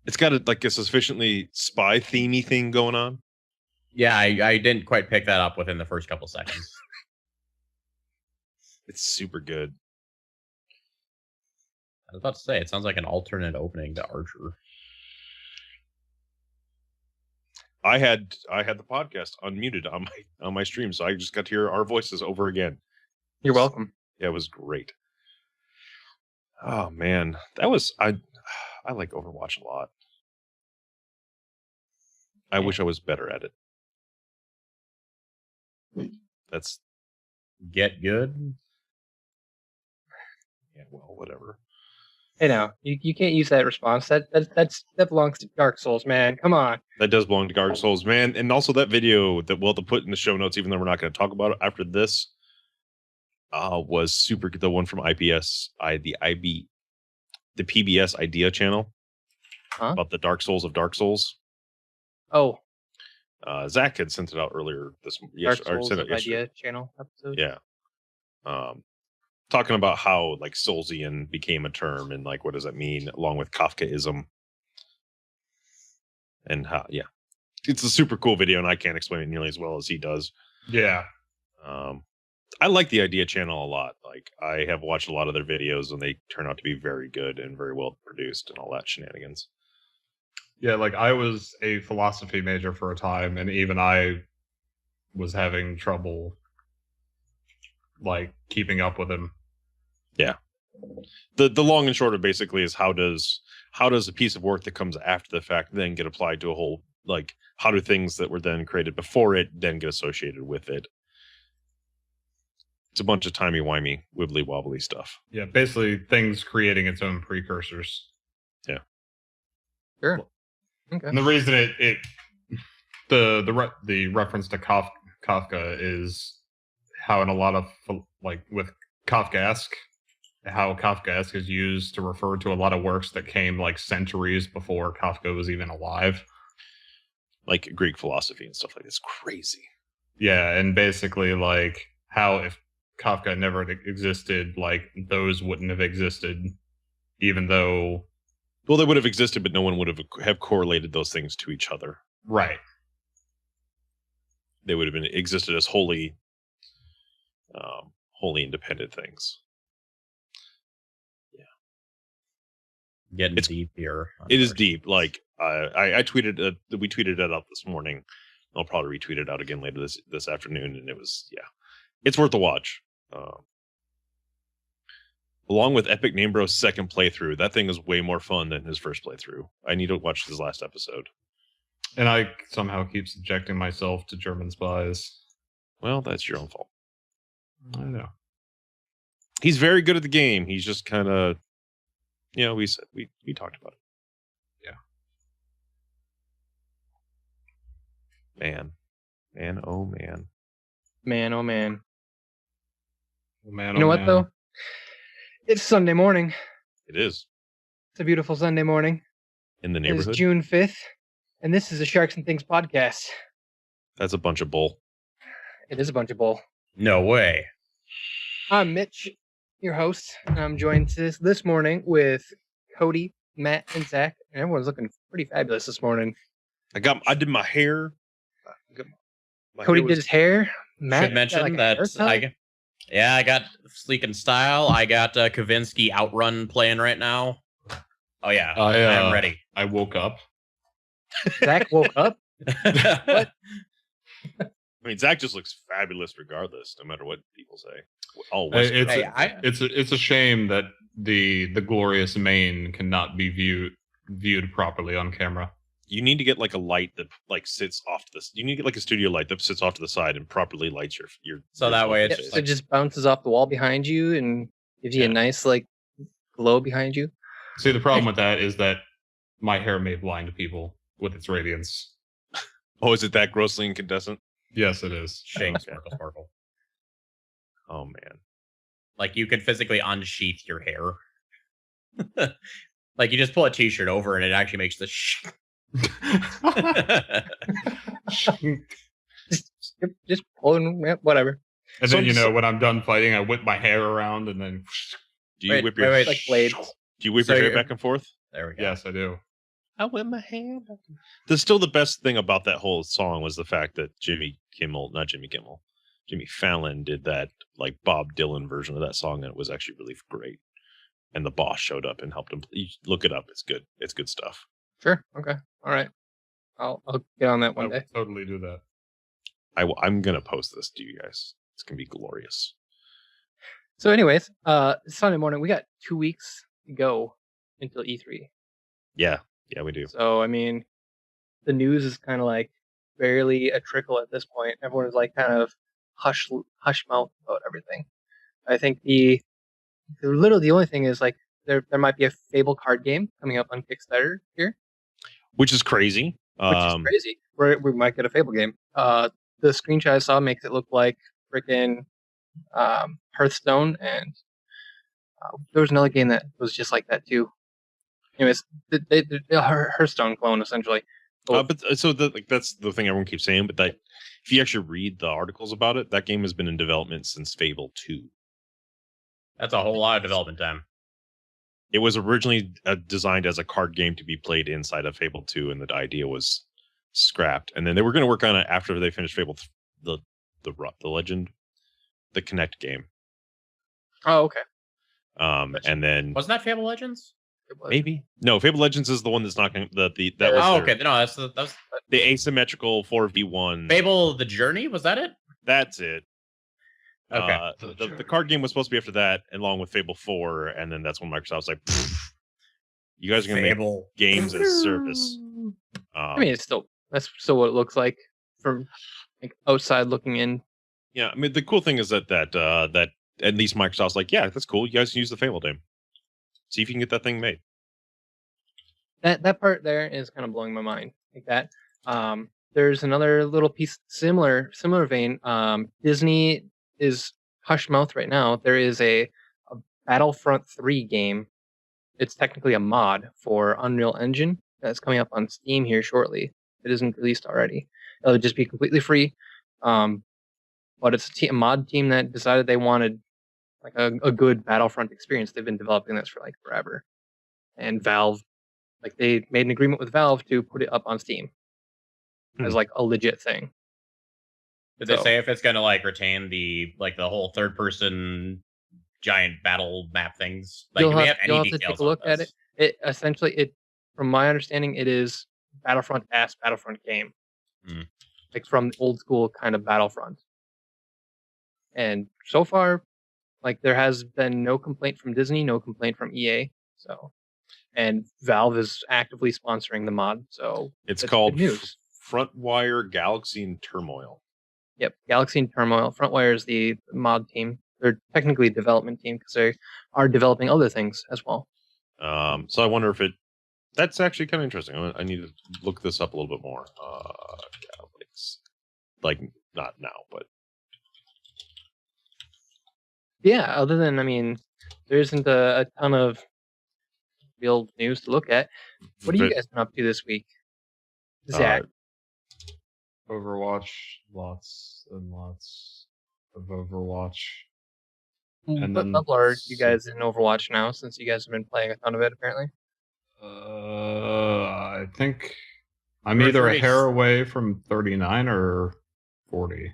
It's got a sufficiently spy themey thing going on. Yeah, I didn't quite pick that up within the first couple seconds. It's super good. I was about to say, it sounds like an alternate opening to Archer. I had the podcast unmuted on my stream, so I just got to hear our voices over again. You're welcome. Yeah, it was great. Oh man, that was I like Overwatch a lot. I wish I was better at it. That's get good. Yeah, well, whatever. Hey, now you can't use that response. That belongs to Dark Souls, man. Come on. That does belong to Dark Souls, man. And also that video that we'll have to put in the show notes, even though we're not going to talk about it after this, was super good. The one from the PBS Idea channel about the Dark Souls of Dark Souls. Oh. Zach had sent it out earlier this Dark Souls of Idea channel episode. Yeah. Talking about how like Soulsian became a term and like what does that mean, along with Kafkaism, and how it's a super cool video, and I can't explain it nearly as well as he does. Yeah. I like the Idea channel a lot. Like I have watched a lot of their videos, and they turn out to be very good and very well produced and all that shenanigans. Yeah, like I was a philosophy major for a time, and even I was having trouble like keeping up with him. Yeah. The long and short of basically is how does a piece of work that comes after the fact then get applied to a whole, like how do things that were then created before it then get associated with it? It's a bunch of timey-wimey, wibbly-wobbly stuff. Yeah, basically things creating its own precursors. Yeah. Sure. Okay. And the reason the reference to Kafka is how in a lot of like with Kafkaesque, how Kafkaesque is used to refer to a lot of works that came like centuries before Kafka was even alive. Like Greek philosophy and stuff like this. Crazy. Yeah, and basically like how if Kafka never existed, like those wouldn't have existed, even though... Well, they would have existed, but no one would have correlated those things to each other. Right. They would have existed as wholly independent things. Getting deep here. It is deep. Like I tweeted, we tweeted it out this morning. I'll probably retweet it out again later this afternoon. And it was, it's worth a watch. Along with Epic Namebro's second playthrough, that thing is way more fun than his first playthrough. I need to watch his last episode. And I somehow keep subjecting myself to German spies. Well, that's your own fault. I know. He's very good at the game. He's just kind of, we talked about it. Yeah. Man, oh man. Man, oh man. Man, you know what though? It's Sunday morning. It is. It's a beautiful Sunday morning. In the neighborhood. It's June 5th, and this is a Sharks and Things podcast. That's a bunch of bull. It is a bunch of bull. No way. I'm Mitch, your host, and I'm joined this morning with Cody, Matt, and Zach, and everyone's looking pretty fabulous this morning. I did my hair. Cody did his hair. Matt should mention that I got Sleek and Style. I got Kavinsky Outrun playing right now. Oh yeah, I am ready. I woke up. Zach woke up? What? I mean, Zach just looks fabulous regardless, no matter what people say. It's a shame that the glorious mane cannot be viewed properly on camera. You need to get like a light that like sits off to this. You need to get like a studio light that sits off to the side and properly lights your. So that way it's it just bounces off the wall behind you and gives you a nice like glow behind you. See, the problem with that is that my hair may blind people with its radiance. Oh, is it that grossly incandescent? Yes, it is. Shane sparkle. Oh man! Like you can physically unsheath your hair. Like you just pull a t-shirt over and it actually makes the just pulling whatever. And then when I'm done fighting, I whip my hair around and then. Do you whip your like blades? Do you whip your hair back and forth? There we go. Yes, I do. I wear my hand. Still the best thing about that whole song was the fact that Jimmy Fallon did that like Bob Dylan version of that song, and it was actually really great. And the boss showed up and helped him. You look it up; it's good. It's good stuff. Sure. Okay. All right. I'll get on that one day. Totally do that. I'm gonna post this to you guys. It's gonna be glorious. So, anyways, Sunday morning, we got 2 weeks to go until E3. Yeah, we do. So, I mean, the news is kind of like barely a trickle at this point. Everyone is like kind of hush mouth about everything. I think the only thing is like there might be a Fable card game coming up on Kickstarter here, which is crazy. We might get a Fable game. The screenshot I saw makes it look like freaking Hearthstone, and there was another game that was just like that too. Anyways, the Hearthstone clone essentially. But so that's the thing everyone keeps saying. But that if you actually read the articles about it, that game has been in development since Fable 2. That's a whole lot of development time. It was originally designed as a card game to be played inside of Fable 2, and the idea was scrapped. And then they were going to work on it after they finished Fable, the Legend, the Connect game. Oh, okay. And then wasn't that Fable Legends? Maybe no. Fable Legends is the one that's not going to okay. No, that's the asymmetrical 4v1. Fable the Journey, was that it? That's it. Okay. The card game was supposed to be after that, along with Fable 4, and then that's when Microsoft was like, "You guys are going to make games as service." I mean, that's still what it looks like from like outside looking in. Yeah, I mean, the cool thing is that at least Microsoft's like, "Yeah, that's cool. You guys can use the Fable name. See if you can get that thing made." That part there is kind of blowing my mind like that. There's another little piece similar vein. Disney is hush mouth right now. There is a Battlefront 3 game. It's technically a mod for Unreal Engine that's coming up on Steam here shortly. It isn't released already. It'll just be completely free. But it's a mod team that decided they wanted like a good Battlefront experience. They've been developing this for like forever. And Valve, like they made an agreement with Valve to put it up on Steam as like a legit thing. Did they say if it's going to like retain the whole third person giant battle map things? Like, do we have any details take a look at it? It essentially, from my understanding, it is Battlefront game, like from the old school kind of Battlefront. And so far, like there has been no complaint from Disney, no complaint from EA. So, and Valve is actively sponsoring the mod. So it's called Frontwire Galaxy and Turmoil. Yep, Galaxy and Turmoil. Frontwire is the mod team. They're technically a development team because they are developing other things as well. So I wonder if that's actually kind of interesting. I need to look this up a little bit more. Galaxy, like not now, but yeah. Other than, I mean, there isn't a ton of real news to look at. What have you guys been up to this week, Zach? Overwatch, lots and lots of Overwatch. And what level are you guys in Overwatch now, since you guys have been playing a ton of it, apparently? I think I'm either a hair away from 39 or 40.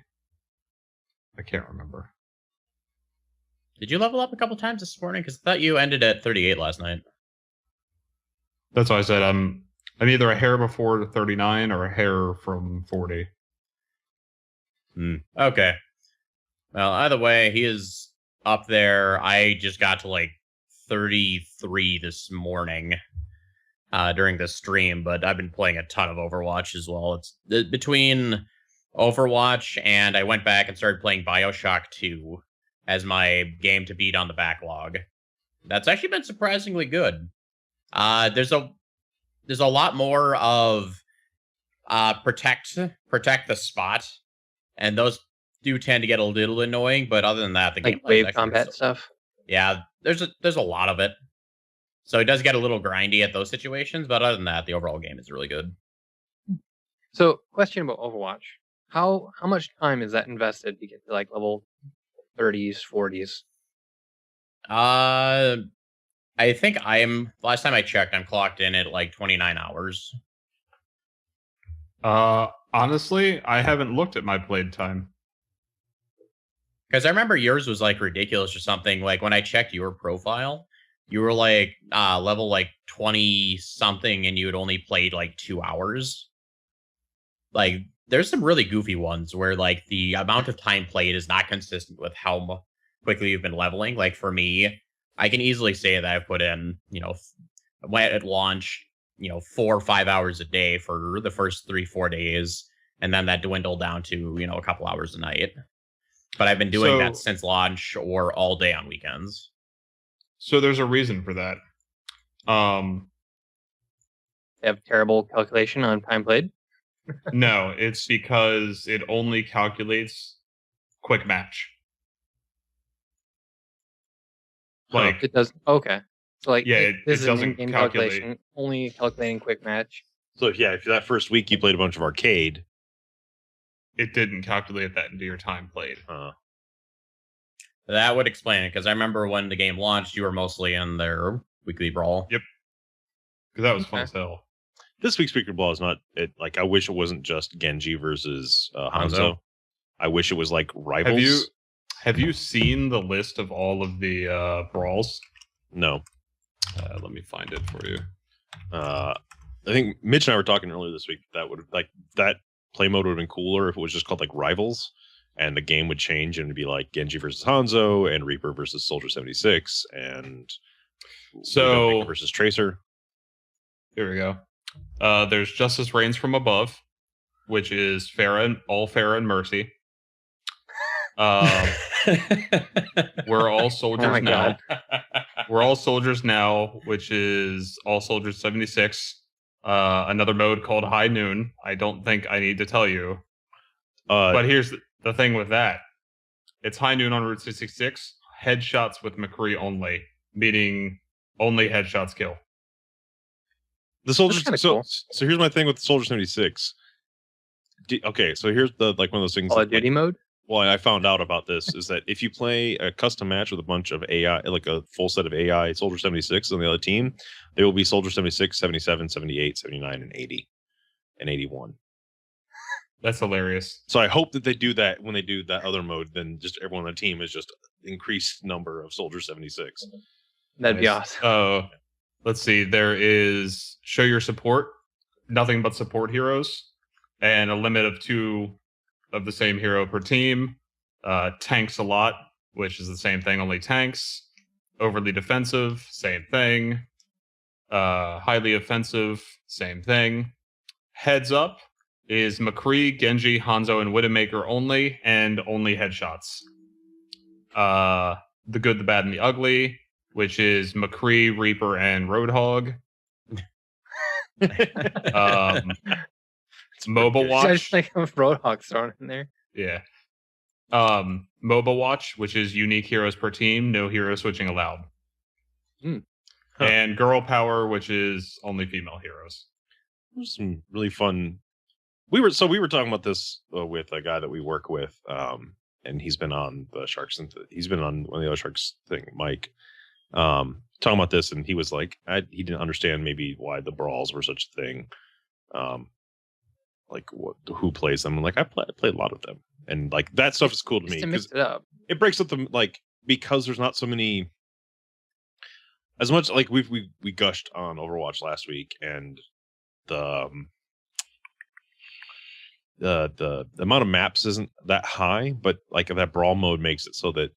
I can't remember. Did you level up a couple times this morning? Because I thought you ended at 38 last night. That's why I said I'm either a hair before 39 or a hair from 40. Okay. Well, either way, he is up there. I just got to like 33 this morning during the stream, but I've been playing a ton of Overwatch as well. It's between Overwatch and I went back and started playing BioShock 2 as my game to beat on the backlog. That's actually been surprisingly good. There's a lot more of protect the spot, and those do tend to get a little annoying. But other than that, the like wave combat stuff. Yeah, there's a lot of it, so it does get a little grindy at those situations. But other than that, the overall game is really good. So, question about Overwatch: how much time is that invested to get to like level 30s, 40s? I I think last time I checked, I'm clocked in at like 29 hours. Honestly, I haven't looked at my played time. Because I remember yours was like ridiculous or something. Like when I checked your profile, you were like level like 20 something and you had only played like 2 hours. Like there's some really goofy ones where like the amount of time played is not consistent with how quickly you've been leveling. Like for me, I can easily say that I've put in, at launch, 4 or 5 hours a day for the first 3-4 days. And then that dwindled down to, a couple hours a night. But I've been doing that since launch or all day on weekends. So there's a reason for that. They have terrible calculation on time played. No, it's because it only calculates quick match. Like it does. Okay, so like it this is doesn't an in-game calculate. calculation, only calculating quick match. So if that first week you played a bunch of arcade, It didn't calculate that into your time played. That would explain it, because I remember when the game launched, you were mostly in their weekly brawl. Yep. Because that was fun as hell. this week's Weekly Brawl is not it. Like I wish it wasn't just Genji versus Hanzo. Hanzo. I wish it was like rivals. Have you seen the list of all of the brawls? No. Let me find it for you. I think Mitch and I were talking earlier this week that would that play mode would have been cooler if it was just called like Rivals, and the game would change and it'd be like Genji versus Hanzo and Reaper versus Soldier 76 and So versus Tracer. here we go. There's Justice Reigns from Above, which is all Farah and Mercy. We're all soldiers my now. God. We're all soldiers now, which is all soldiers 76. Another mode called High Noon. I don't think I need to tell you. But here's the thing with that. It's High Noon on Route 66. Headshots with McCree only, meaning only headshots kill. The Soldier. That's So, kinda cool. so here's my thing with the Soldier 76. Okay, so here's the one of those things. Call of Duty mode. Well, I found out about this is that if you play a custom match with a bunch of AI, like a full set of AI Soldier 76 on the other team, they will be Soldier 76, 77, 78, 79, and 80, and 81. That's hilarious. So I hope that they do that when they do that other mode, then just everyone on the team is just increased number of Soldier 76. That'd be Nice. awesome. Let's see. There is Show Your Support, nothing but support heroes, and a limit of 2 of the same hero per team. Tanks a lot, which is the same thing, only tanks. Overly defensive, same thing. Highly offensive, same thing. Heads up is McCree, Genji, Hanzo, and Widowmaker only, and only headshots. The Good, the Bad, and the Ugly, which is McCree, Reaper, and Roadhog. It's MOBA I Watch. just think of Roadhog thrown in there. Yeah. MOBA Watch, which is unique heroes per team, no hero switching allowed. Hmm. Huh. And Girl Power, which is only female heroes. There's some really fun. We were talking about this with a guy that we work with, and he's been on the Sharks. He's been on one of the other Sharks thing, Mike. Talking about this, and he was like, he didn't understand maybe why the brawls were such a thing. Like who plays them? And like I play a lot of them, and like that stuff is cool to Just me to mix because it up. it breaks up the because there's not so many. As much like we gushed on Overwatch last week, and the amount of maps isn't that high, but like that brawl mode makes it so that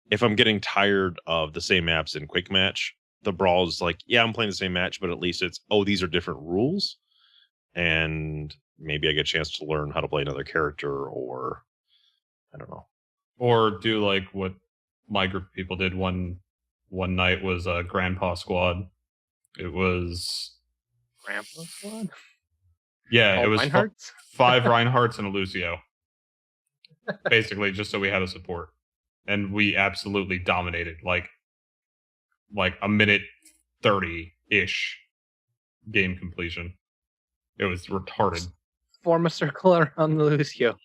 if I'm getting tired of the same maps in quick match, the brawl is like, yeah, I'm playing the same match, but at least it's these are different rules, and maybe I get a chance to learn how to play another character, or I don't know, Or do like what my group of people did one night was a Grandpa Squad. It was Grandpa Squad. yeah, All it was Reinhardts? 5 Reinhardts and a Lucio. Basically, just so we had a support. And we absolutely dominated, like a minute 30-ish game completion. It was retarded. Form a circle around the Lucio.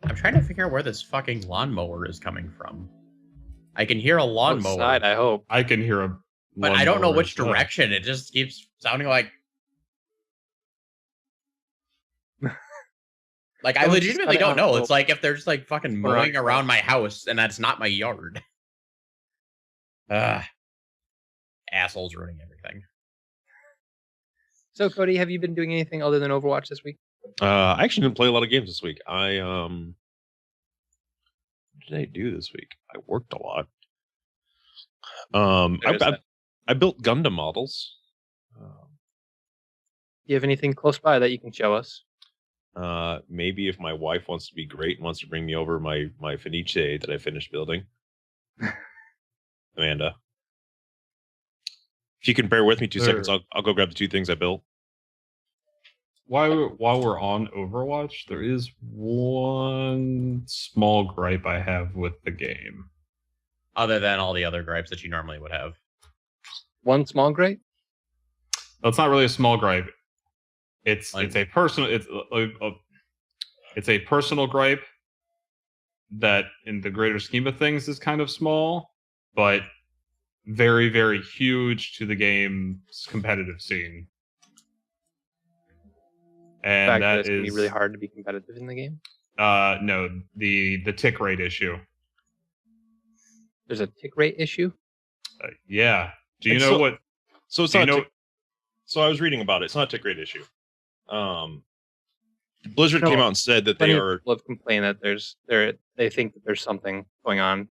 I'm trying to figure out where this fucking lawnmower is coming from. I can hear a lawnmower, Outside, I hope. I can hear a. but I don't know lawnmower which as well. direction. It just keeps sounding like. Like, I Someone just legitimately got it don't on know. a It's like if they're just like fucking Or on mowing around call. my house and that's not my yard. Assholes ruining everything. So, Cody, have you been doing anything other than Overwatch this week? I actually didn't play a lot of games this week. What did I do this week? I worked a lot. There's that. I built Gundam models. Do you have anything close by that you can show us? Maybe if my wife wants to be great and wants to bring me over my Fenice that I finished building. Amanda. If you can bear with me 2 Sure. seconds, I'll go grab the 2 things I built. While we're on Overwatch, there is one small gripe I have with the game. Other than all the other gripes that you normally would have. One small grate? Well, it's not really a small gripe. It's Like- a personal it's a personal gripe that, in the greater scheme of things, is kind of small, but very, very huge to the game's competitive scene. The And fact that that it's going to is be really hard to be competitive in the game. no, the tick rate issue. There's a tick rate issue. Yeah. Do you It's know so- what? So it's Do you not. know? So I was reading about it. It's not a tick rate issue. Blizzard No, came out and said that Plenty they of are. people have complained that they think that there's something going on.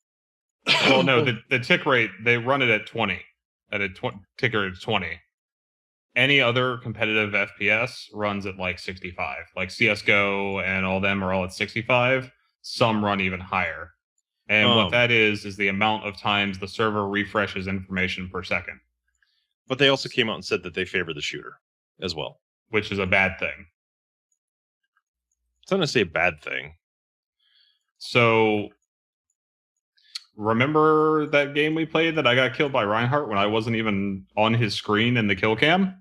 Well, no, the tick rate, they run it at 20, at a tick rate of 20. Any other competitive FPS runs at like 65. Like CSGO and all them are all at 65. Some run even higher. And what that is the amount of times the server refreshes information per second, But they also came out and said that they favor the shooter as well. which is a bad thing. It's not to say a bad thing. So, remember that game we played that I got killed by Reinhardt when I wasn't even on his screen in the kill cam?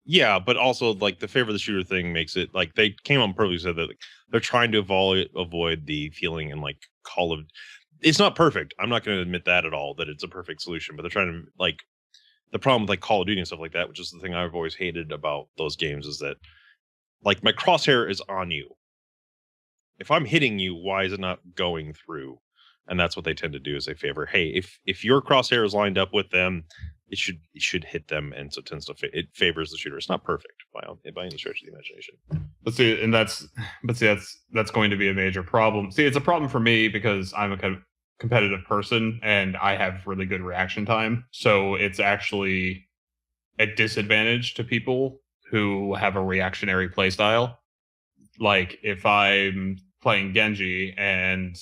Yeah, but also like the favor the shooter thing makes it like they came on purpose said that like, they're trying to avoid the feeling in like Call of. It's not perfect. I'm not going to admit that at all that it's a perfect solution, but they're trying to like the problem with like Call of Duty and stuff like that, which is the thing I've always hated about those games, is that like my crosshair is on you. If I'm hitting you, why is it not going through? And that's what they tend to do is they favor, hey, if your crosshair is lined up with them, it should hit them, and so it tends to it favors the shooter. It's not perfect by any stretch of the imagination. But see, and that's going to be a major problem. See, it's a problem for me because I'm a kind of competitive person and I have really good reaction time. So it's actually a disadvantage to people who have a reactionary playstyle. Like if I'm playing Genji and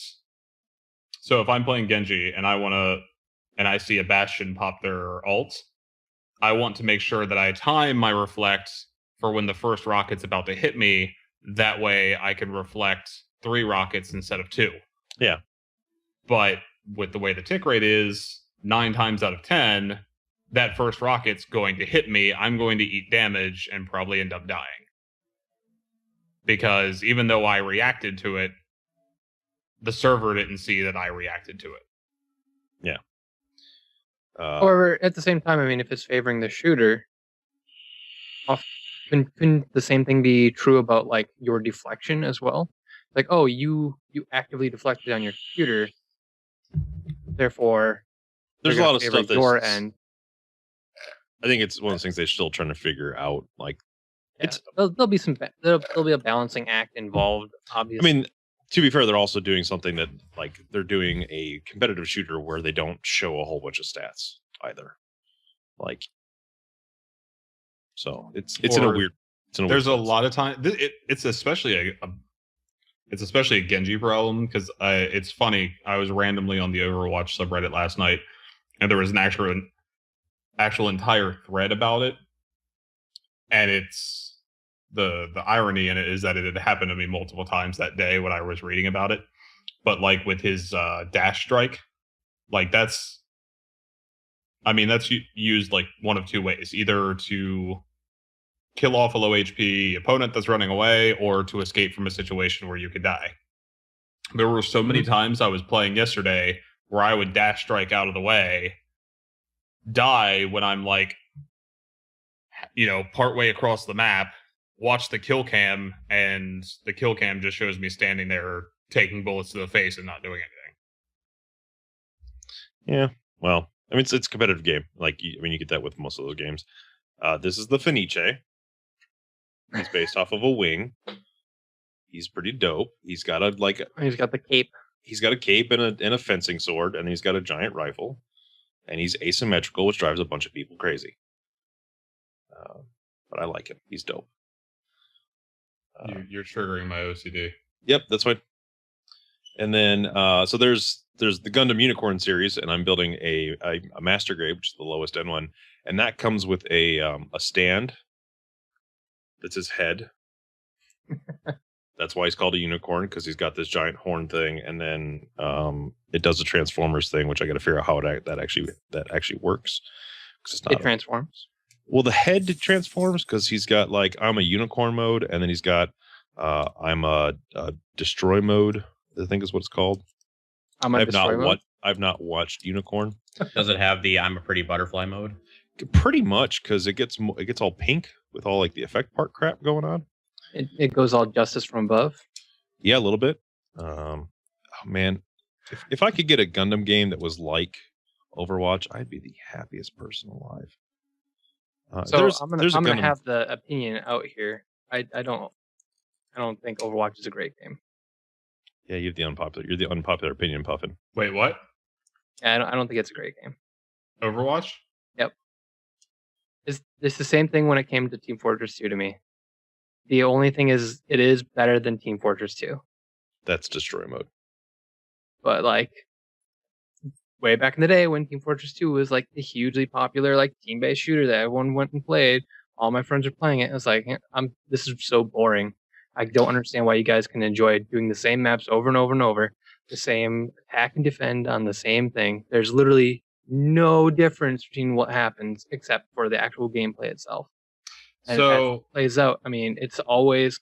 I see a Bastion pop their ult, I want to make sure that I time my reflect for when the first rocket's about to hit me. That way I can reflect 3 rockets instead of 2. Yeah. But with the way the tick rate is, 9 times out of 10, that first rocket's going to hit me. I'm going to eat damage and probably end up dying. Because even though I reacted to it, the server didn't see that I reacted to it. However, at the same time, I mean, if it's favoring the shooter, couldn't the same thing be true about like your deflection as well? Like, oh, you actively deflected on your computer, therefore There's a they're lot gonna of favor stuff your that's. end. I think it's one of those things they're still trying to figure out. Like, Yeah, there'll be there'll be a balancing act involved. I Obviously, mean, to be fair, they're also doing something that like they're doing a competitive shooter where they don't show a whole bunch of stats either. Like, so it's in a Or weird. There's a lot of time. It's especially a Genji problem because it's funny. I was randomly on the Overwatch subreddit last night, and there was an actual entire thread about it. And it's the irony in it is that it had happened to me multiple times that day when I was reading about it. But like with his dash strike, like that's used like one of 2 ways: either to kill off a low HP opponent that's running away, or to escape from a situation where you could die. There were so many times I was playing yesterday where I would dash strike out of the way, die when I'm like, partway across the map, watch the kill cam, and the kill cam just shows me standing there taking bullets to the face and not doing anything. Yeah, well, I mean, it's a competitive game. Like, you get that with most of those games. This is the Fenice. He's based off of a wing. He's pretty dope. He's got He's got the cape. He's got a cape and a fencing sword, and he's got a giant rifle, and he's asymmetrical, which drives a bunch of people crazy. But I like him. He's dope. You're triggering my OCD. Yep, that's fine. And then, so there's the Gundam Unicorn series, and I'm building a Master Grade, which is the lowest end one, and that comes with a stand. That's his head. That's why he's called a unicorn, because he's got this giant horn thing, and then it does the Transformers thing, which I got to figure out how that actually works. It's not it transforms. Well, the head transforms because he's got I'm a unicorn mode, and then he's got I'm a destroy mode. I think is what it's called. I've not watched Unicorn. Does it have the I'm a pretty butterfly mode? Pretty much, because it gets all pink with all the effect part crap going on. It goes all justice from above. Yeah, a little bit. Oh man, if I could get a Gundam game that was like Overwatch, I'd be the happiest person alive. So I'm gonna have the opinion out here. I don't think Overwatch is a great game. Yeah, you're the unpopular opinion, Puffin. Wait, what? Yeah, I don't think it's a great game. Overwatch? Yep. It's the same thing when it came to Team Fortress 2 to me. The only thing is, it is better than Team Fortress 2. That's destroy mode. But way back in the day when Team Fortress 2 was the hugely popular team-based shooter that everyone went and played, all my friends were playing it. It was this is so boring. I don't understand why you guys can enjoy doing the same maps over and over and over, the same attack and defend on the same thing. There's literally no difference between what happens except for the actual gameplay itself. And so as it plays out, I mean, it's always,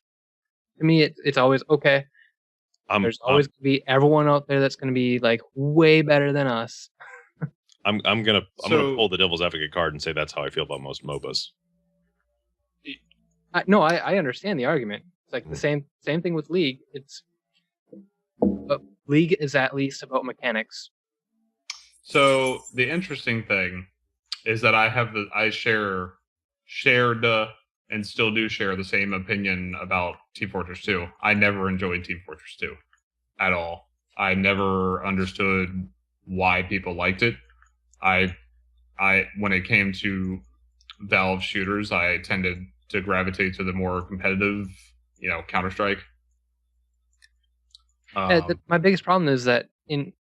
to me, it's always okay. There's always going to be everyone out there that's going to be way better than us. I'm gonna pull the devil's advocate card and say that's how I feel about most MOBAs. No, I understand the argument. It's the same thing with League. But League is at least about mechanics. So the interesting thing is that I shared and still do share the same opinion about Team Fortress 2. I never enjoyed Team Fortress 2 at all. I never understood why people liked it. I when it came to Valve shooters, I tended to gravitate to the more competitive, Counter-Strike. My biggest problem is that in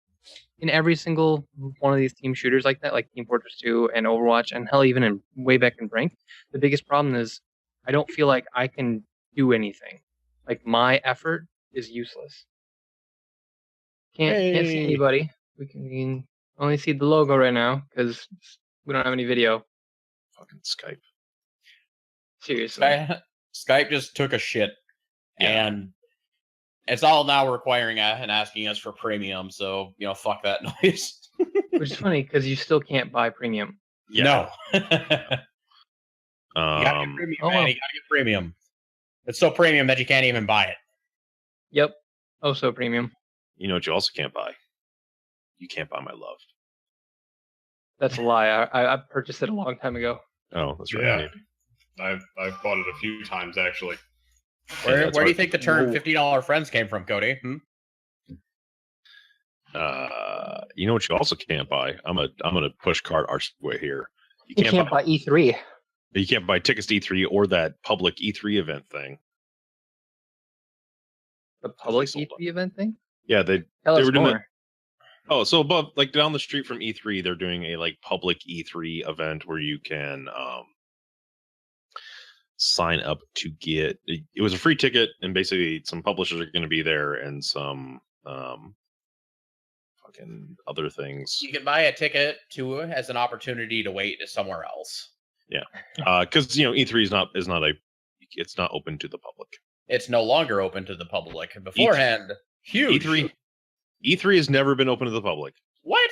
every single one of these team shooters like that, like Team Fortress 2 and Overwatch, and hell, even way back in Brink, the biggest problem is I don't feel like I can do anything. My effort is useless. Can't see anybody. We can only see the logo right now because we don't have any video. Fucking Skype. Seriously. Skype just took a shit, and it's all now requiring and asking us for premium. So fuck that noise. Which is funny because you still can't buy premium. Yeah. No. You gotta get premium, man. You gotta get premium. It's so premium that you can't even buy it. Yep. Oh, so premium. You know what you also can't buy? You can't buy my love. That's a lie. I purchased it a long time ago. Oh, that's right. Yeah. I've bought it a few times actually. Where do you think the term $50 friends came from, Cody? You know what you also can't buy? I'm gonna push card our way here. You can't buy E3. You can't buy tickets to E3 or that public E3 event thing. The public E3 event thing? Yeah, they were doing it. Oh, so above, down the street from E3, they're doing a public E3 event where you can sign up to get. It was a free ticket, and basically some publishers are going to be there, and some fucking other things. You can buy a ticket as an opportunity to wait somewhere else. Yeah, because E3 is not open to the public. It's no longer open to the public. Beforehand, Huge. E3 has never been open to the public. What?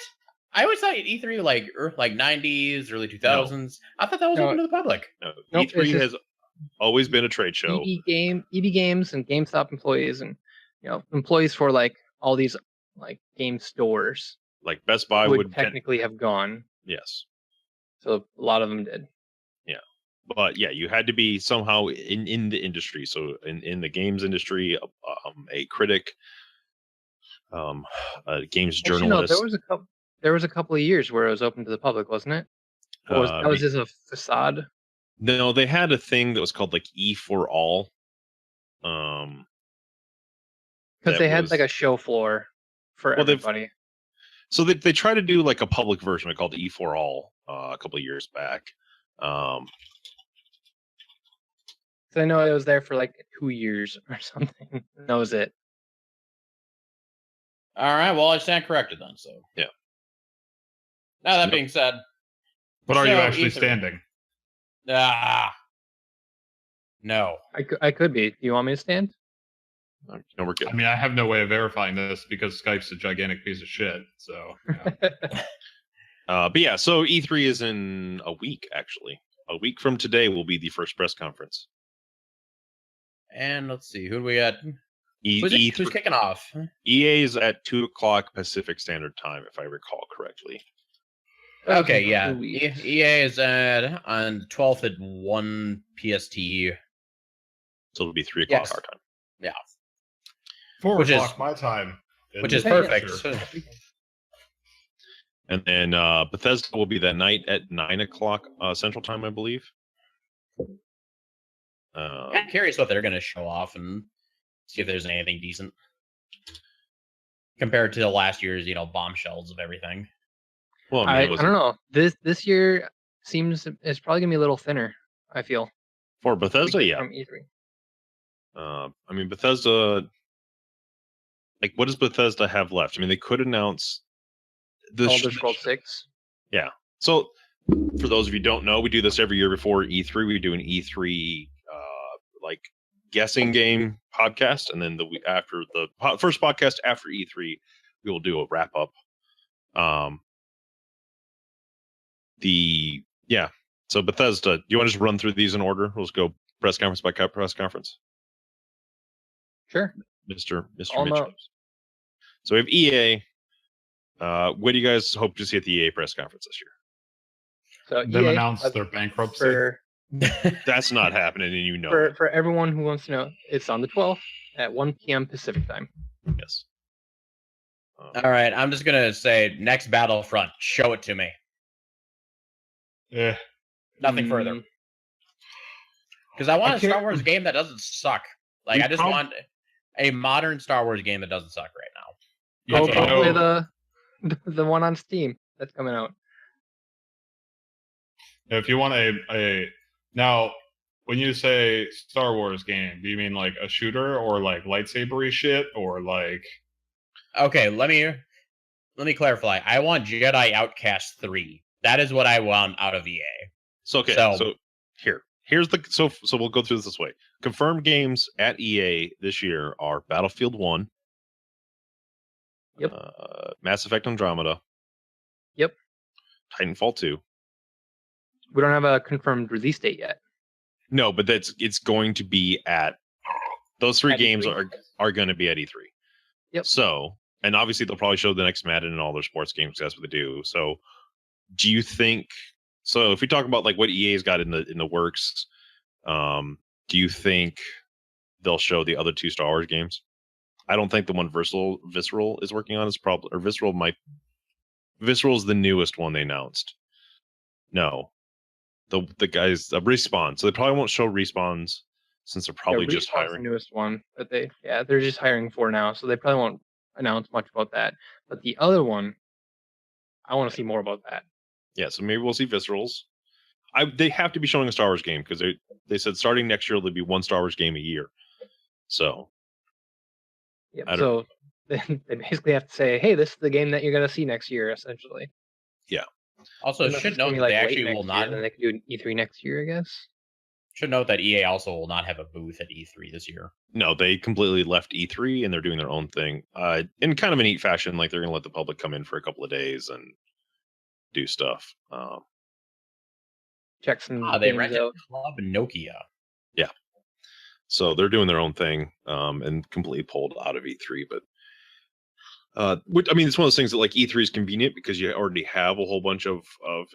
I always thought E3 like 90s, early 2000s. I thought that was open to the public. No, Nope, E3 has always been a trade show. EB Games and GameStop employees and employees for like all these like game stores Like Best Buy would technically have gone. Yes. So a lot of them did. Yeah. But yeah, you had to be somehow in the industry. So in the games industry, a critic, a games journalist. Actually, no, there was a couple of years where it was open to the public, wasn't it? Or that was just a facade. No, they had a thing that was called like E for All. Because they had like a show floor for everybody. So they tried to do like a public version called E for All a couple of years back. So I know it was there for like 2 years or something. That was it. All right. Well, I stand corrected then. So yeah. Now that being said, but are you actually standing? No. I could be. Do you want me to stand? No, we're good. I mean, I have no way of verifying this because Skype's a gigantic piece of shit. So, but yeah, so E3 is in a week. Actually, a week from today will be the first press conference. And let's see, who do we got? Who's kicking off? EA is at 2:00 Pacific Standard Time, if I recall correctly. Okay, yeah. EA is on the 12th at 1 PST. So it'll be 3 o'clock our time. Yeah. 4 o'clock my time. Which is perfect. And then Bethesda will be that night at 9 o'clock Central Time, I believe. I'm curious what they're going to show off and see if there's anything decent compared to last year's, bombshells of everything. Well, I don't know. This year seems it's probably gonna be a little thinner. I feel for Bethesda, yeah. From E3. I mean, Bethesda. Like, what does Bethesda have left? I mean, they could announce the Elder Scrolls 6. Yeah. So, for those of you who don't know, we do this every year before E3. We do an E3 like guessing game podcast, and then the week after the first podcast after E3, we will do a wrap up. So Bethesda, do you want to just run through these in order? We'll just go press conference by press conference. Sure. Mr. Mitchell. So we have EA. What do you guys hope to see at the EA press conference this year? So them announce their bankruptcy. That's not happening, and you know. For everyone who wants to know, it's on the 12th at 1 p.m. Pacific time. Yes. All right, I'm just gonna say next Battlefront. Show it to me. Yeah. Nothing further. Because I want a Star Wars game that doesn't suck. Like, I just want a modern Star Wars game that doesn't suck right now. Go play the one on Steam that's coming out. If you want a now, when you say Star Wars game, do you mean like a shooter or like lightsabery shit or like? Okay, let me clarify. I want Jedi Outcast 3. That is what I want out of EA. So here's the so we'll go through this way. Confirmed games at EA this year are Battlefield 1. Yep. Mass Effect Andromeda. Yep. Titanfall 2. We don't have a confirmed release date yet. No, but it's going to be at those three games E3. are going to be at E3. Yep. So, and obviously they'll probably show the next Madden and all their sports games. That's what they do. So, do you think? So, if we talk about like what EA's got in the works, do you think they'll show the other two Star Wars games? I don't think the one Visceral is working on is probably, or Visceral is the newest one they announced. No, the guys Respawn. So they probably won't show Respawns since they're probably just hiring. The newest one, but they're just hiring for now, so they probably won't announce much about that. But the other one, I want to see more about that. Yeah, so maybe we'll see Viscerals. They have to be showing a Star Wars game because they said starting next year there'll be one Star Wars game a year. So, yeah. So they basically have to say, "Hey, this is the game that you're going to see next year," essentially. Yeah. Also, should note that they actually will not. And they can do an E3 next year, I guess. Should note that EA also will not have a booth at E3 this year. No, they completely left E3 and they're doing their own thing. In kind of a neat fashion, like they're going to let the public come in for a couple of days and do stuff. Check some They games rented out. Club Nokia. Yeah. So they're doing their own thing and completely pulled out of E3. But which, I mean, it's one of those things that like E3 is convenient because you already have a whole bunch of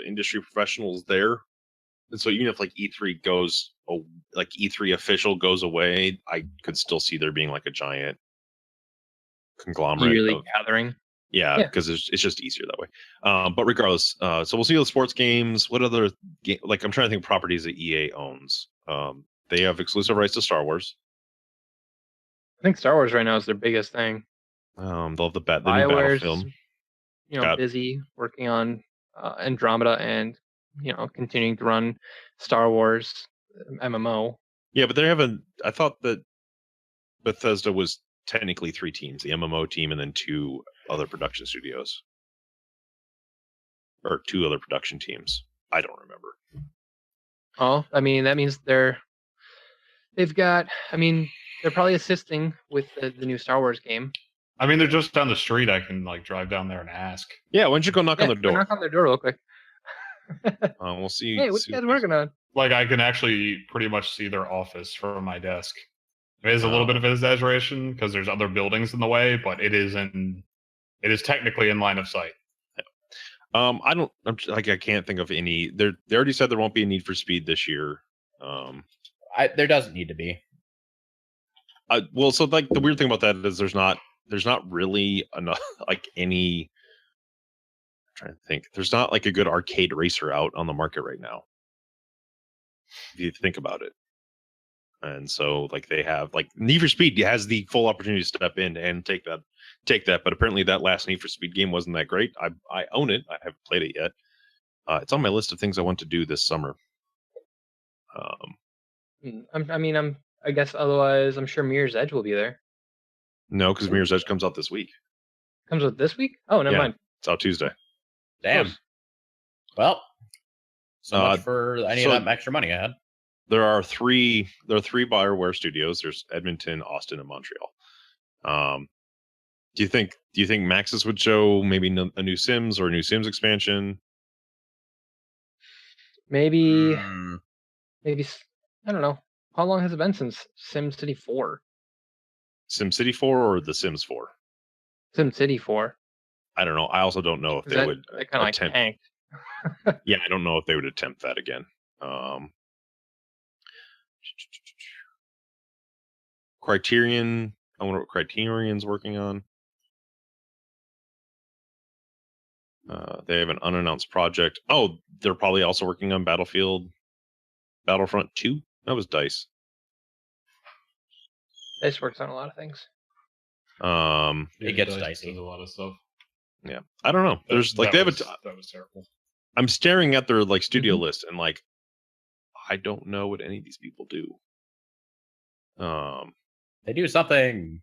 industry professionals there. And so even if like E3 goes, like E3 official goes away, I could still see there being like a giant conglomerate. Yearly gathering. Yeah, because it's just easier that way. But regardless, so we'll see the sports games. What other like I'm trying to think of properties that EA owns. They have exclusive rights to Star Wars. I think Star Wars right now is their biggest thing. They'll have the new BioWare's, Battlefield. busy working on Andromeda and continuing to run Star Wars MMO. Yeah, but they haven't. I thought that Bethesda was technically 3 teams: the MMO team and then 2 other production studios, or 2 other production teams. I don't remember. Oh, I mean that means they've got. I mean they're probably assisting with the new Star Wars game. I mean, they're just down the street. I can like drive down there and ask. Yeah, why don't you go knock on their door? Knock on their door real quick. We'll see. Hey, what you guys working on? Like, I can actually pretty much see their office from my desk. It is a little bit of an exaggeration because there's other buildings in the way, but it is technically in line of sight. I can't think of any. They already said there won't be a Need for Speed this year. There doesn't need to be. Well, so like the weird thing about that is there's not really enough like any. I'm trying to think. There's not like a good arcade racer out on the market right now. If you think about it. And so like they have like Need for Speed has the full opportunity to step in and take that. But apparently that last Need for Speed game wasn't that great. I own it. I haven't played it yet. It's on my list of things I want to do this summer. I guess otherwise I'm sure Mirror's Edge will be there. No, because Mirror's Edge comes out this week. Comes out this week? Oh, never mind. It's out Tuesday. Damn. Close. Well, so much for any of that extra money I had. There are 3 BioWare studios. There's Edmonton, Austin, and Montreal. Do you think Maxis would show maybe a new Sims or a new Sims expansion? Maybe I don't know. How long has it been since SimCity 4? SimCity 4 or The Sims 4? SimCity 4. I don't know. I also don't know if they would kind of attempt. Like tanked. Yeah, I don't know if they would attempt that again. Criterion. I wonder what Criterion's working on. They have an unannounced project. Oh, they're probably also working on Battlefront 2. That was DICE. DICE works on a lot of things. It gets dicey. Does a lot of stuff. Yeah, I don't know. There's like that was terrible. I'm staring at their like studio list and like I don't know what any of these people do. They do something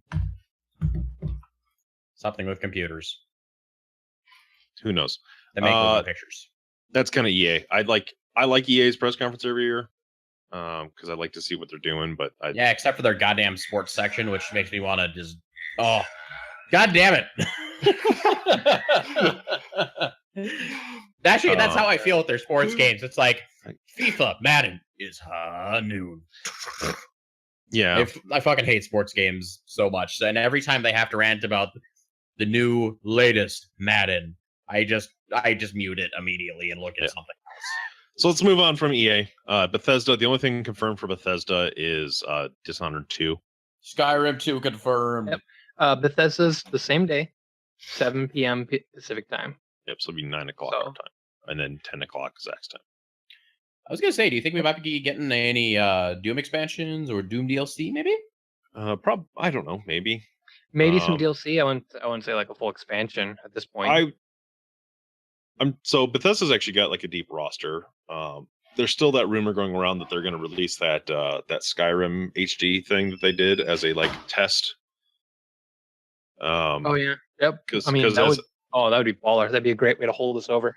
with computers. Who knows? They make moving pictures. That's kind of EA. I like EA's press conference every year because I like to see what they're doing. But yeah, except for their goddamn sports section, which makes me want to just god damn it. Actually, that's how I feel with their sports games. It's like FIFA, Madden is noon. Yeah, I fucking hate sports games so much, and every time they have to rant about the new latest Madden, I just mute it immediately and look at something else. So let's move on from EA. Bethesda. The only thing confirmed for Bethesda is Dishonored 2. Skyrim 2 confirmed. Yep. Bethesda's the same day, 7 p.m. Pacific time. Yep, so it'll be 9 o'clock our time, and then 10 o'clock Zach's time. I was gonna say, do you think we might be getting any Doom expansions or Doom DLC? Maybe. I don't know. Maybe some DLC. I wouldn't say like a full expansion at this point. So Bethesda's actually got like a deep roster. There's still that rumor going around that they're going to release that Skyrim HD thing that they did as a like test. Oh yeah, yep. Because I mean, that would be baller. That'd be a great way to hold us over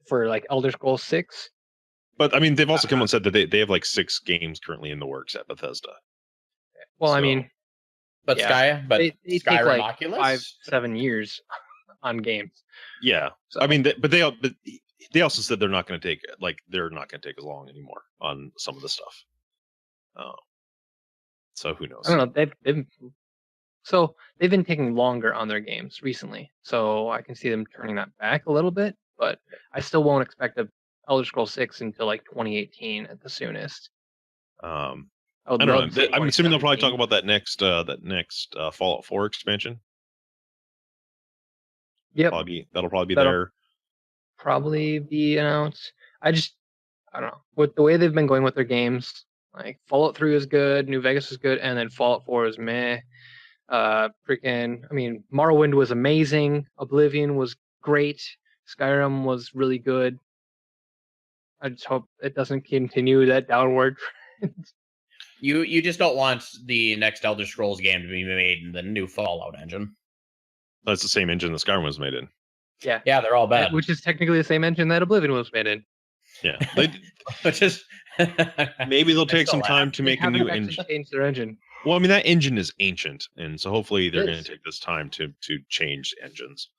for like Elder Scrolls 6. But I mean, they've also come and said that they have like 6 games currently in the works at Bethesda. Well, I So- mean, But yeah. they take Skyrim like Oculus? 5-7 years on games. Yeah, So, I mean, but they also said they're not going to take as long anymore on some of the stuff. So who knows? I don't know. They've been taking longer on their games recently, so I can see them turning that back a little bit. But I still won't expect a Elder Scrolls 6 until like 2018 at the soonest. I don't know. I'm assuming they'll probably talk about that next Fallout 4 expansion. Yep, That'll probably be That'll- there. probably be announced. I don't know. With the way they've been going with their games, like Fallout 3 is good, New Vegas is good, and then Fallout 4 is meh. I mean, Morrowind was amazing. Oblivion was great. Skyrim was really good. I just hope it doesn't continue that downward trend. You just don't want the next Elder Scrolls game to be made in the new Fallout engine. That's the same engine that Skyrim was made in. Yeah, Yeah, they're all bad. which is technically the same engine that Oblivion was made in. Yeah, Which is maybe they'll take some still time to They make a haven't new actually engine. changed their engine. Well, I mean that engine is ancient, and so hopefully they're It going is. to take this time to change engines.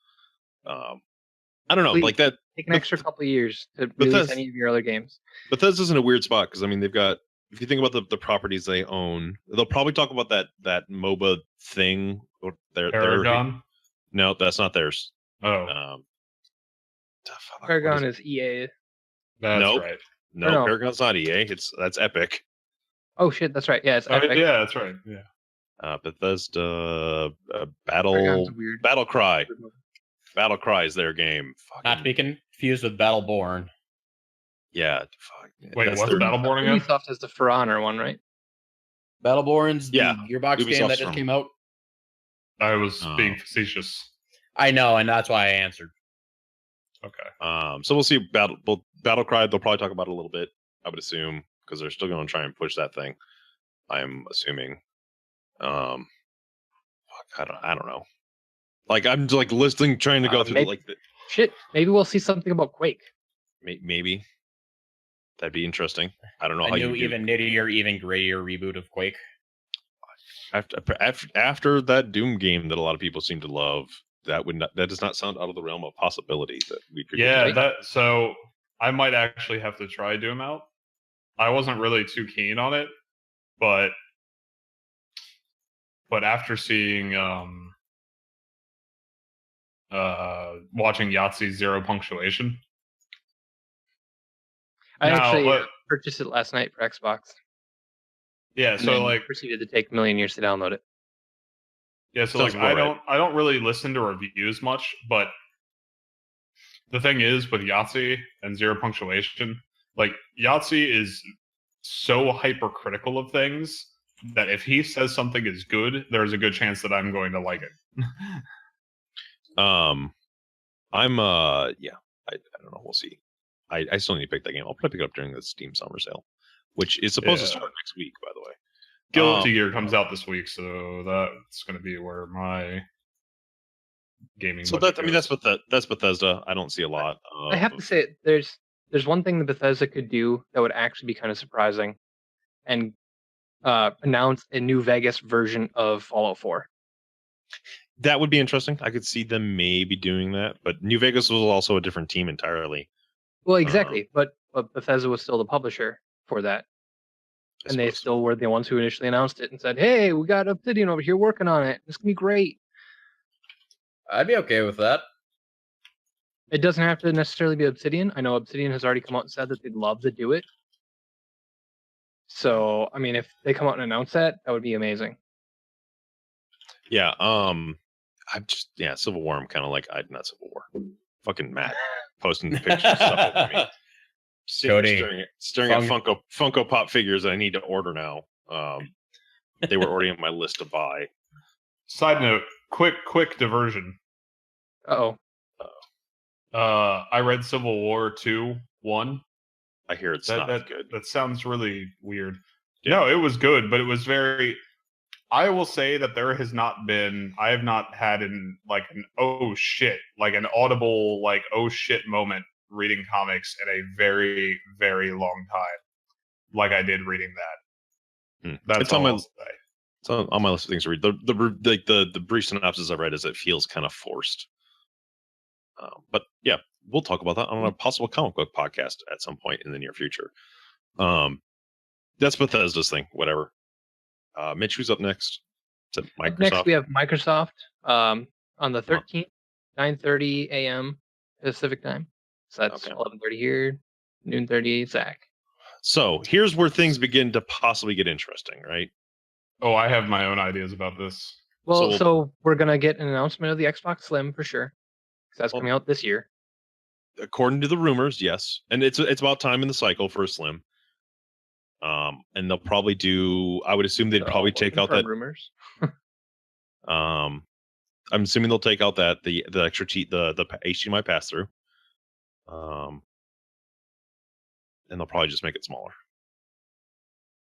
I don't know, Please. like that. Take an extra couple of years to But release that's- any of your other games. Bethesda's in a weird spot because I mean they've got. If you think about the properties they own, they'll probably talk about that MOBA thing. Or their Paragon. no, that's not theirs. Oh, The fuck, what Paragon is- is EA. that's nope. right. no, no. Paragon's not EA. That's Epic. Oh shit, that's right. Yeah, it's Oh, Epic. yeah, that's right. Yeah. Bethesda Paragon's weird. Battle Cry. Battle Cry is their game. not to be confused with Battleborn. Yeah. Fuck. Wait, That's what's their- Battleborn again? Ubisoft has the For Honor one, right? Battleborn's the Yeah, Gearbox game Ubisoft's that just from- came out. I was Oh. being facetious. I know, and that's why I answered. Okay. So we'll see Battle Cry. They'll probably talk about it a little bit, I would assume, because they're still going to try and push that thing. I'm assuming. Fuck, I don't know. Like I'm like listing, trying to go through maybe- Shit, maybe we'll see something about Quake. maybe that'd be interesting. I don't know A how new, you do. even nittier, even grittier reboot of Quake. After that Doom game that a lot of people seem to love. That does not sound out of the realm of possibility that we could. Yeah, get that. So I might actually have to try Doom out. I wasn't really too keen on it, but after seeing watching Yahtzee's Zero Punctuation. I No, actually but- purchased it last night for Xbox. Yeah, and so then like proceeded to take a million years to download it. Yeah, so Sounds like about I don't really listen to reviews much, but the thing is with Yahtzee and Zero Punctuation, like Yahtzee is so hypercritical of things that if he says something is good, there's a good chance that I'm going to like it. I'm yeah, I don't know, we'll see. I still need to pick that game. I'll probably pick it up during the Steam summer sale, which is supposed to Yeah. start next week, by the way. Guilty Gear comes out this week, so that's going to be where my gaming. So budget that's Bethesda. I don't see a lot. I have to say, there's one thing that Bethesda could do that would actually be kind of surprising, and announce a New Vegas version of Fallout 4. That would be interesting. I could see them maybe doing that, but New Vegas was also a different team entirely. Well, exactly, but Bethesda was still the publisher for that, I and they suppose. still were the ones who initially announced it and said, "Hey, we got Obsidian over here working on it. It's gonna be great." I'd be okay with that. It doesn't have to necessarily be Obsidian. I know Obsidian has already come out and said that they'd love to do it. So, I mean, if they come out and announce that, that would be amazing. Yeah. I'm just Civil War. I'm kind of like not Civil War. Fucking Matt posting pictures and stuff over me. Cody, Staring at Funko Pop figures that I need to order now. They were already on my list to buy. Side note: quick diversion. Uh-oh. I read Civil War 2:1. I hear it's That not good. That sounds really weird. Yeah. No, it was good, but it was very. I will say that there has not been. I have not had an oh shit, like an audible like oh shit moment reading comics in a very, very long time, like I did reading that. That's It's on all my I'll say. it's on my list of things to read. The brief synopsis I've read is it feels kind of forced. But yeah, we'll talk about that on a possible comic book podcast at some point in the near future. That's Bethesda's thing. Whatever. Mitch, who's up next? Is it Up Microsoft? next, we have Microsoft on the 13th, 9:30 a.m. Pacific time. So that's Okay. 11:30 here, noon 30 Zach. So here's where things begin to possibly get interesting, right? Oh, I have my own ideas about this. Well, So- so we're gonna get an announcement of the Xbox Slim for sure, because that's Well- coming out this year. According to the rumors, yes, and it's about time in the cycle for a Slim. And they'll probably do. I would assume they'd So, probably take out that. rumors. I'm assuming they'll take out that the extra the HDMI pass through. And they'll probably just make it smaller.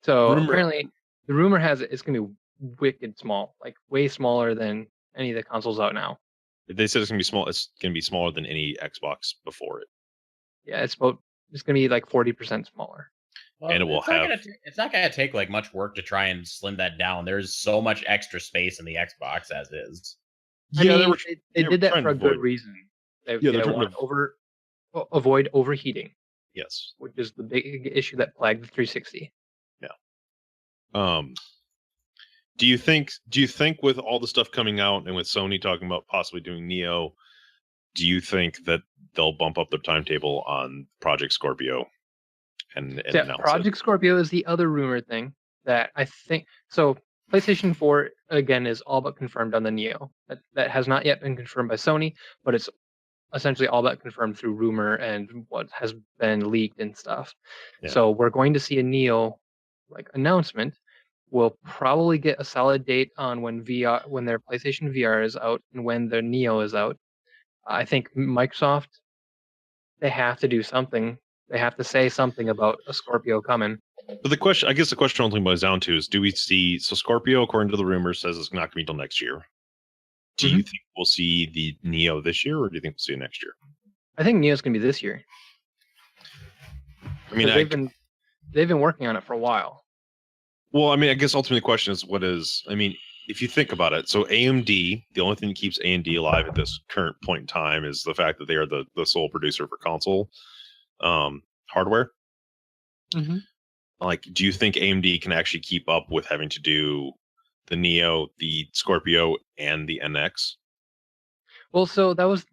So Rumor- apparently, the rumor has it it's gonna be wicked small, like way smaller than any of the consoles out now. They said it's gonna be small. It's gonna be smaller than any Xbox before it. Yeah, it's gonna be like 40% smaller. Well, And it will it's not have- gonna it's not going to take like much work to try and slim that down. There's so much extra space in the Xbox as is. I Yeah, mean, they they were did that trying for to a good avoid- reason. They, Yeah, they're they trying want to- avoid overheating, Yes. which is the big issue that plagued the 360. Do you think with all the stuff coming out and with Sony talking about possibly doing Neo, do you think that they'll bump up their timetable on Project Scorpio and Yeah, announce Project Scorpio is the other rumor thing that I think. So PlayStation 4 again is all but confirmed on the Neo. That has not yet been confirmed by Sony, but it's essentially all but confirmed through rumor and what has been leaked and stuff. Yeah. So we're going to see a Neo like announcement. We'll probably get a solid date on when their PlayStation VR is out and when their Neo is out. I think Microsoft, they have to do something. They have to say something about a Scorpio coming. it? But the question ultimately boils down to is, do we see? So Scorpio, according to the rumors, says it's not going to be until next year. Do you think we'll see the Neo this year, or do you think we'll see it next year? I think Neo's gonna be this year. I mean, 'Cause they've been working on it for a while. well, I mean, I guess ultimately the question is, what is? I mean, if you think about it, so AMD, the only thing that keeps AMD alive at this current point in time is the fact that they are the sole producer for console hardware. Like, do you think AMD can actually keep up with having to do the Neo, the Scorpio, and the NX? Well, so that was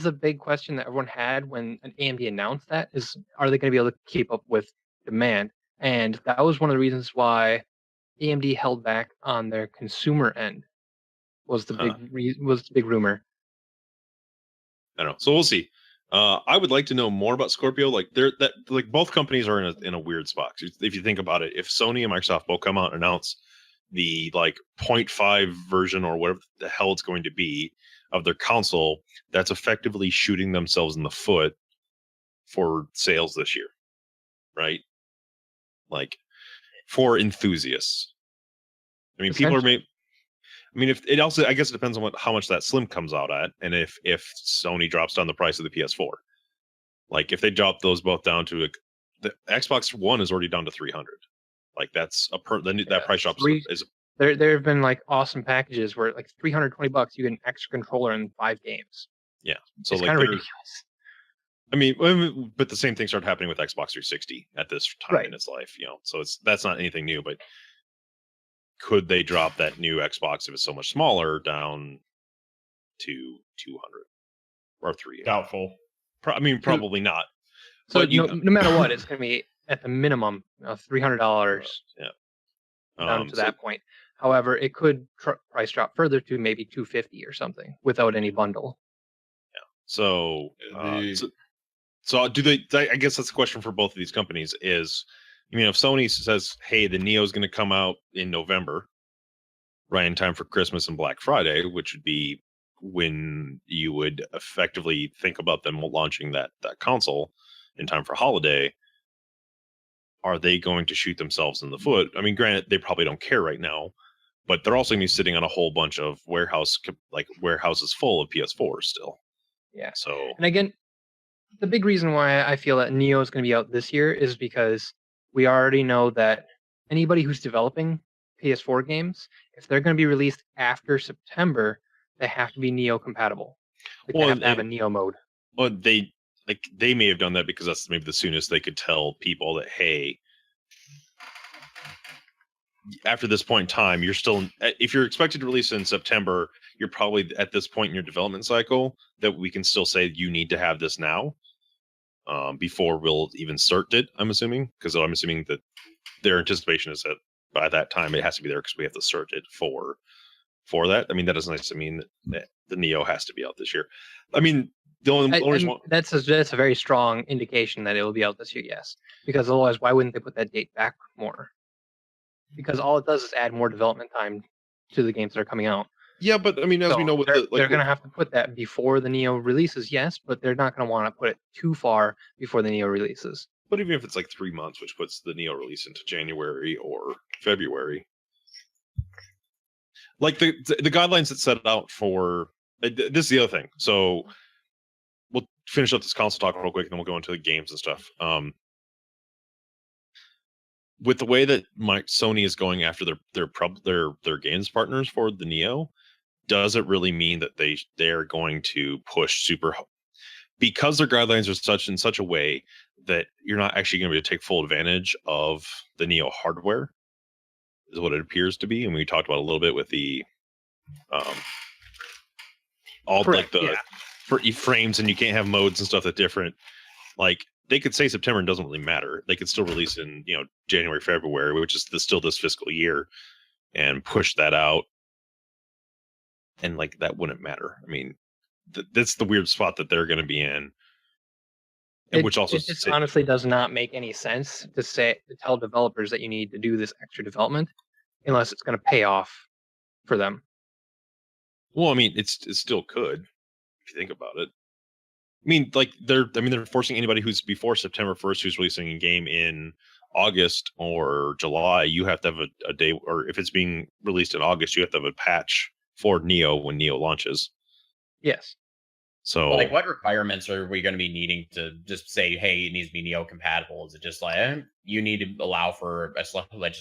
the big question that everyone had when an AMD announced that is, are they going to be able to keep up with demand? And that was one of the reasons why AMD held back on their consumer end. Was the big rumor. I don't know. So we'll see. I would like to know more about Scorpio. Like both companies are in a weird spot. If you think about it, if Sony and Microsoft both come out and announce the 0.5 version or whatever the hell it's going to be of their console, that's effectively shooting themselves in the foot for sales this year, right? Like for enthusiasts. I mean, people are maybe. I mean, if it also, I guess it depends on how much that Slim comes out at, and if Sony drops down the price of the PS4, like if they drop those both down to the Xbox One is already down to 300, like that's that price drop is. There have been like awesome packages where like $320 you get an extra controller and 5 games. Yeah, so it's like kind of ridiculous. I mean, but the same thing started happening with Xbox 360 at this time in its life, So that's not anything new, but. Could they drop that new Xbox if it's so much smaller down to 200 or 300? Doubtful. I mean, probably not. So but no matter what, it's going to be at the minimum $300 down to that point. However, it could price drop further to maybe $250 or something without any bundle. Yeah. So do they? I guess that's the question for both of these companies is. I mean, if Sony says, hey, the Neo is going to come out in November, right in time for Christmas and Black Friday, which would be when you would effectively think about them launching that console in time for holiday, are they going to shoot themselves in the foot? I mean, granted, they probably don't care right now, but they're also going to be sitting on a whole bunch of warehouses full of PS4 still. Yeah. So, and again, the big reason why I feel that Neo is going to be out this year is because we already know that anybody who's developing PS4 games, if they're going to be released after September, they have to be Neo compatible. Like, they Well, have to have a Neo mode. Well, they may have done that because that's maybe the soonest they could tell people that, hey, after this point in time, you're still, if you're expected to release it in September, you're probably at this point in your development cycle that we can still say you need to have this now, before we'll even cert it. I'm assuming, because I'm assuming that their anticipation is that by that time it has to be there because we have to cert it for that. I mean, that doesn't necessarily mean that the Neo has to be out this year. I mean, the only reason that's a very strong indication that it will be out this year, yes. Because otherwise, why wouldn't they put that date back more? Because all it does is add more development time to the games that are coming out. Yeah, but I mean, as we know, with they're going to have to put that before the Neo releases, yes, but they're not going to want to put it too far before the Neo releases. But even if it's like 3 months, which puts the Neo release into January or February, like the guidelines that set out for this is the other thing. So we'll finish up this console talk real quick, and then we'll go into the games and stuff. With the way that Sony is going after their games partners for the Neo, does it really mean that they're going to push super, because their guidelines are in such a way that you're not actually going to be able to take full advantage of the Neo hardware, is what it appears to be. And we talked about a little bit with the Correct, for frames, and you can't have modes and stuff that different. Like, they could say September, and doesn't really matter. They could still release in January, February, which is still this fiscal year, and push that out, and like that wouldn't matter. I mean, that's the weird spot that they're going to be in. And which also it honestly does not make any sense to tell developers that you need to do this extra development unless it's going to pay off for them. Well, I mean, it still could, if you think about it. I mean, like they're forcing anybody who's before September 1st who's releasing a game in August or July, you have to have a day, or if it's being released in August, you have to have a patch for Neo when Neo launches. Yes. So, like, what requirements are we going to be needing to just say, hey, it needs to be Neo compatible? Is it just like you need to allow for just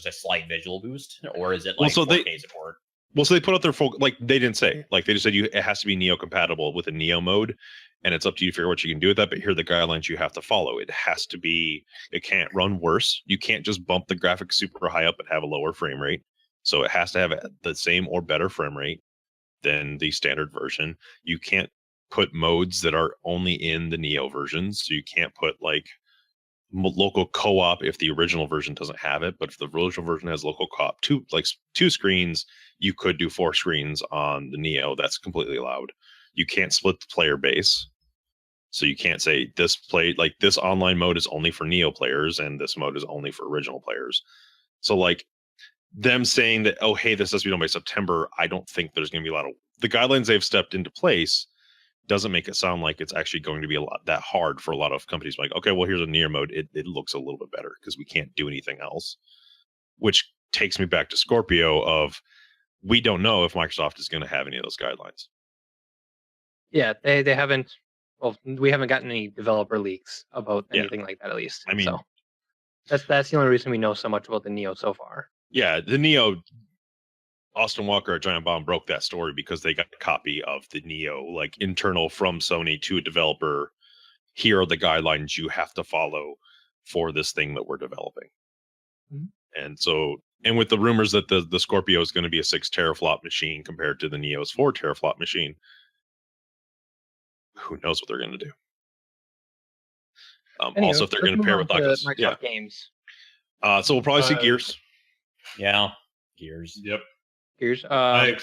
a slight visual boost, or is it like 4K support? Well, so they put out their full, like, they didn't say, like, they just said it has to be Neo compatible with a Neo mode, and it's up to you to figure out what you can do with that. But here are the guidelines you have to follow. It has to be, it can't run worse. You can't just bump the graphics super high up and have a lower frame rate. So it has to have the same or better frame rate than the standard version. You can't put modes that are only in the Neo versions. So you can't put like local co-op if the original version doesn't have it. But if the original version has local co-op, two screens, you could do 4 screens on the Neo. That's completely allowed. You can't split the player base. So you can't say this online mode is only for Neo players and this mode is only for original players. So like them saying that, oh, hey, this has to be done by September, I don't think there's going to be a lot of the guidelines they've stepped into place doesn't make it sound like it's actually going to be that hard for a lot of companies. Like, okay, well, here's a Neo mode. It looks a little bit better because we can't do anything else, which takes me back to Scorpio of we don't know if Microsoft is going to have any of those guidelines. Yeah, they haven't. Well, we haven't gotten any developer leaks about anything like that, at least. I mean, so that's the only reason we know so much about the Neo so far. Yeah, the Neo, Austin Walker at Giant Bomb broke that story because they got a copy of the Neo, like internal from Sony to a developer. Here are the guidelines you have to follow for this thing that we're developing. Mm-hmm. And with the rumors that the Scorpio is going to be a 6 teraflop machine compared to the Neo's 4 teraflop machine, who knows what they're going to do? Anyway, also, if they're going to pair with Microsoft games, so we'll probably see Gears. Yeah, Gears. Yep. Gears. I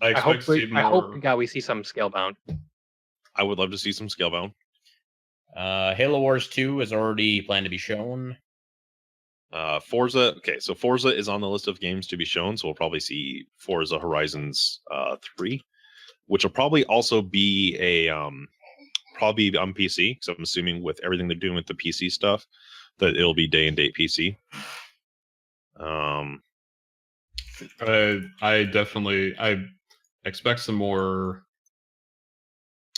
expect to see more. I hope God we see some Scalebound. I would love to see some Scalebound. Halo Wars 2 is already planned to be shown. Forza. Okay, so Forza is on the list of games to be shown, so we'll probably see Forza Horizons 3, which will probably also be probably on PC, because I'm assuming with everything they're doing with the PC stuff, that it'll be day and date PC. I expect some more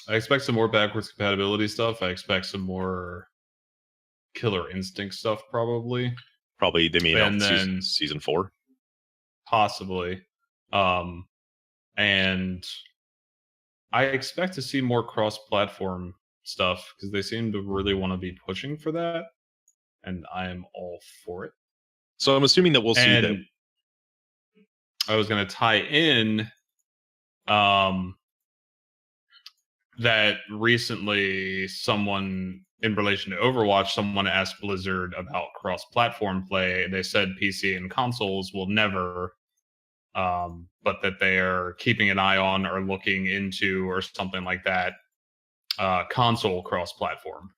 I expect some more backwards compatibility stuff. I expect some more Killer Instinct stuff, probably. Probably they may And announce then- season 4. Possibly. And I expect to see more cross-platform stuff because they seem to really want to be pushing for that, and I am all for it. So I'm assuming that we'll see that. And I was going to tie in that recently someone in relation to Overwatch, someone asked Blizzard about cross-platform play. They said PC and consoles will never, but that they are keeping an eye on or looking into or something like that, console cross-platform.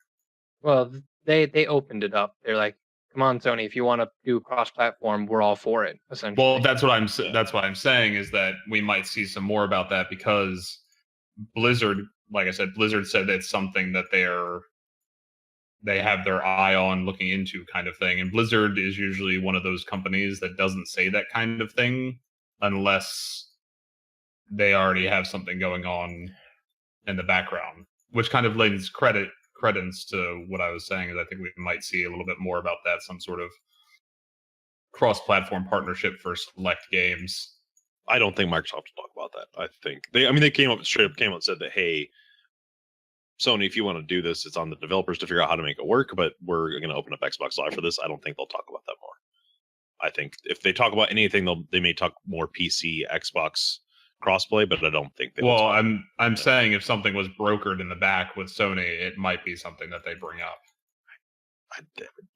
Well, they opened it up. They're like, "Come on, Sony, if you want to do cross-platform, we're all for it." Essentially. Well, that's what I'm saying is that we might see some more about that because Blizzard, like I said, Blizzard said it's something that they have their eye on looking into kind of thing. And Blizzard is usually one of those companies that doesn't say that kind of thing unless they already have something going on in the background, which kind of lends credence to what I was saying is I think we might see a little bit more about that, some sort of cross-platform partnership for select games. I don't think Microsoft will talk about that. I think they came up and said that, hey, Sony, if you want to do this, it's on the developers to figure out how to make it work, but we're going to open up Xbox Live for this. I don't think they'll talk about that more. I think if they talk about anything, they may talk more PC, Xbox crossplay, but I don't think they will. Well, I'm saying if something was brokered in the back with Sony, it might be something that they bring up.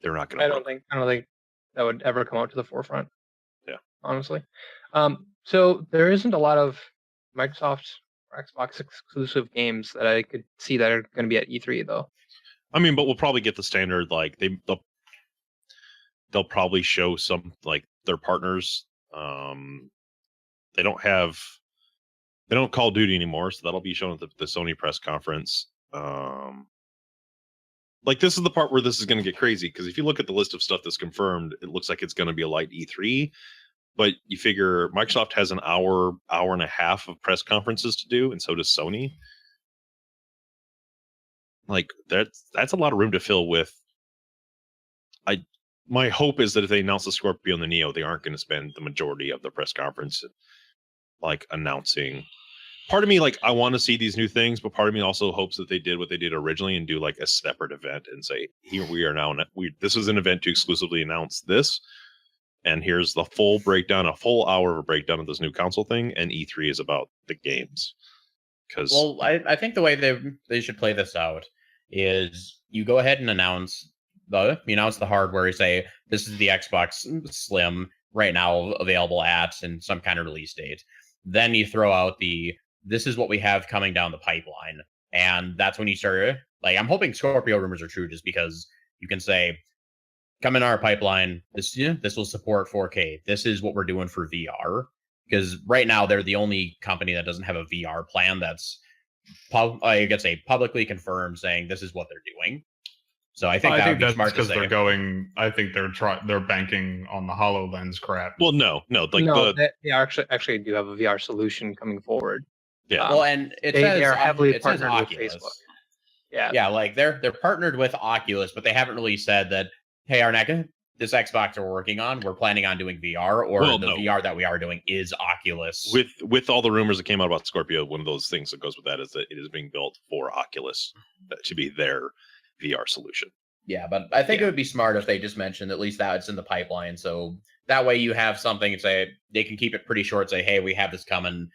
They're not going to. I don't think that would ever come out to the forefront. Yeah, honestly. So there isn't a lot of Microsoft or Xbox exclusive games that I could see that are going to be at E3 though. I mean, but we'll probably get the standard like they'll probably show some like their partners. They don't Call of Duty anymore, so that'll be shown at the Sony press conference. Like this is the part where this is going to get crazy because if you look at the list of stuff that's confirmed, it looks like it's going to be a light E3. But you figure Microsoft has an hour and a half of press conferences to do, and so does Sony. Like that's a lot of room to fill with. My hope is that if they announce the Scorpio and the Neo, they aren't going to spend the majority of the press conference like announcing. Part of me, like, I want to see these new things, but part of me also hopes that they did what they did originally and do like a separate event and say, here we are now. This is an event to exclusively announce this. And here's the full breakdown, a full hour of a breakdown of this new console thing. And E3 is about the games. Well, I think the way they should play this out is you go ahead and announce the hardware. You say, this is the Xbox Slim right now available at and some kind of release date. Then you throw out this is what we have coming down the pipeline. And that's when you start, like, I'm hoping Scorpio rumors are true just because you can say, come in our pipeline, this will support 4K. This is what we're doing for VR. Because right now they're the only company that doesn't have a VR plan that's, I guess, publicly confirmed saying this is what they're doing. So I think that's smart because they're going. I think they're banking on the HoloLens crap. Well, no, they actually do have a VR solution coming forward. Yeah. Well, and they are heavily partnered with Facebook. Yeah, like they're partnered with Oculus, but they haven't really said that, hey, this Xbox we're working on, we're planning on doing VR, or VR that we are doing is Oculus. With all the rumors that came out about Scorpio, one of those things that goes with that is that it is being built for Oculus to be their VR solution. Yeah, but I think it would be smart if they just mentioned at least that it's in the pipeline, so that way you have something and say they can keep it pretty short. Say, hey, we have this coming.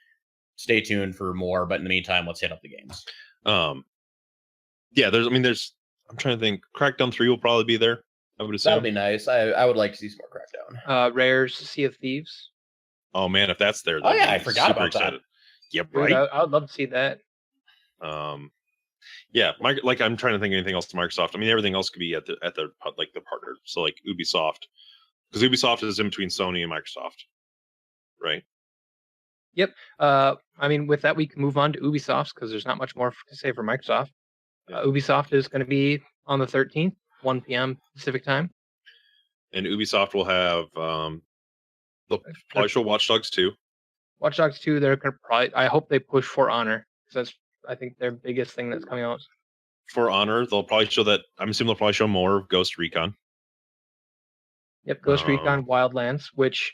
Stay tuned for more, but in the meantime, let's hit up the games. I'm trying to think. Crackdown 3 will probably be there. I would assume that'll be nice. I would like to see some more Crackdown. Rare's Sea of Thieves. Oh man, if that's there, I forgot about that. Yep, right. I would love to see that. Yeah, I'm trying to think of anything else to Microsoft. I mean, everything else could be at the partner. So like Ubisoft, because Ubisoft is in between Sony and Microsoft, right? Yep. I mean, with that, we can move on to Ubisoft because there's not much more to say for Microsoft. Ubisoft is going to be on the 13th, 1 p.m. Pacific time. And Ubisoft will have they'll probably show Watch Dogs 2. Watch Dogs 2, they're going to probably. I hope they push For Honor because I think their biggest thing that's coming out. For Honor, they'll probably show that. I'm assuming they'll probably show more of Ghost Recon. Yep, Ghost Recon Wildlands, which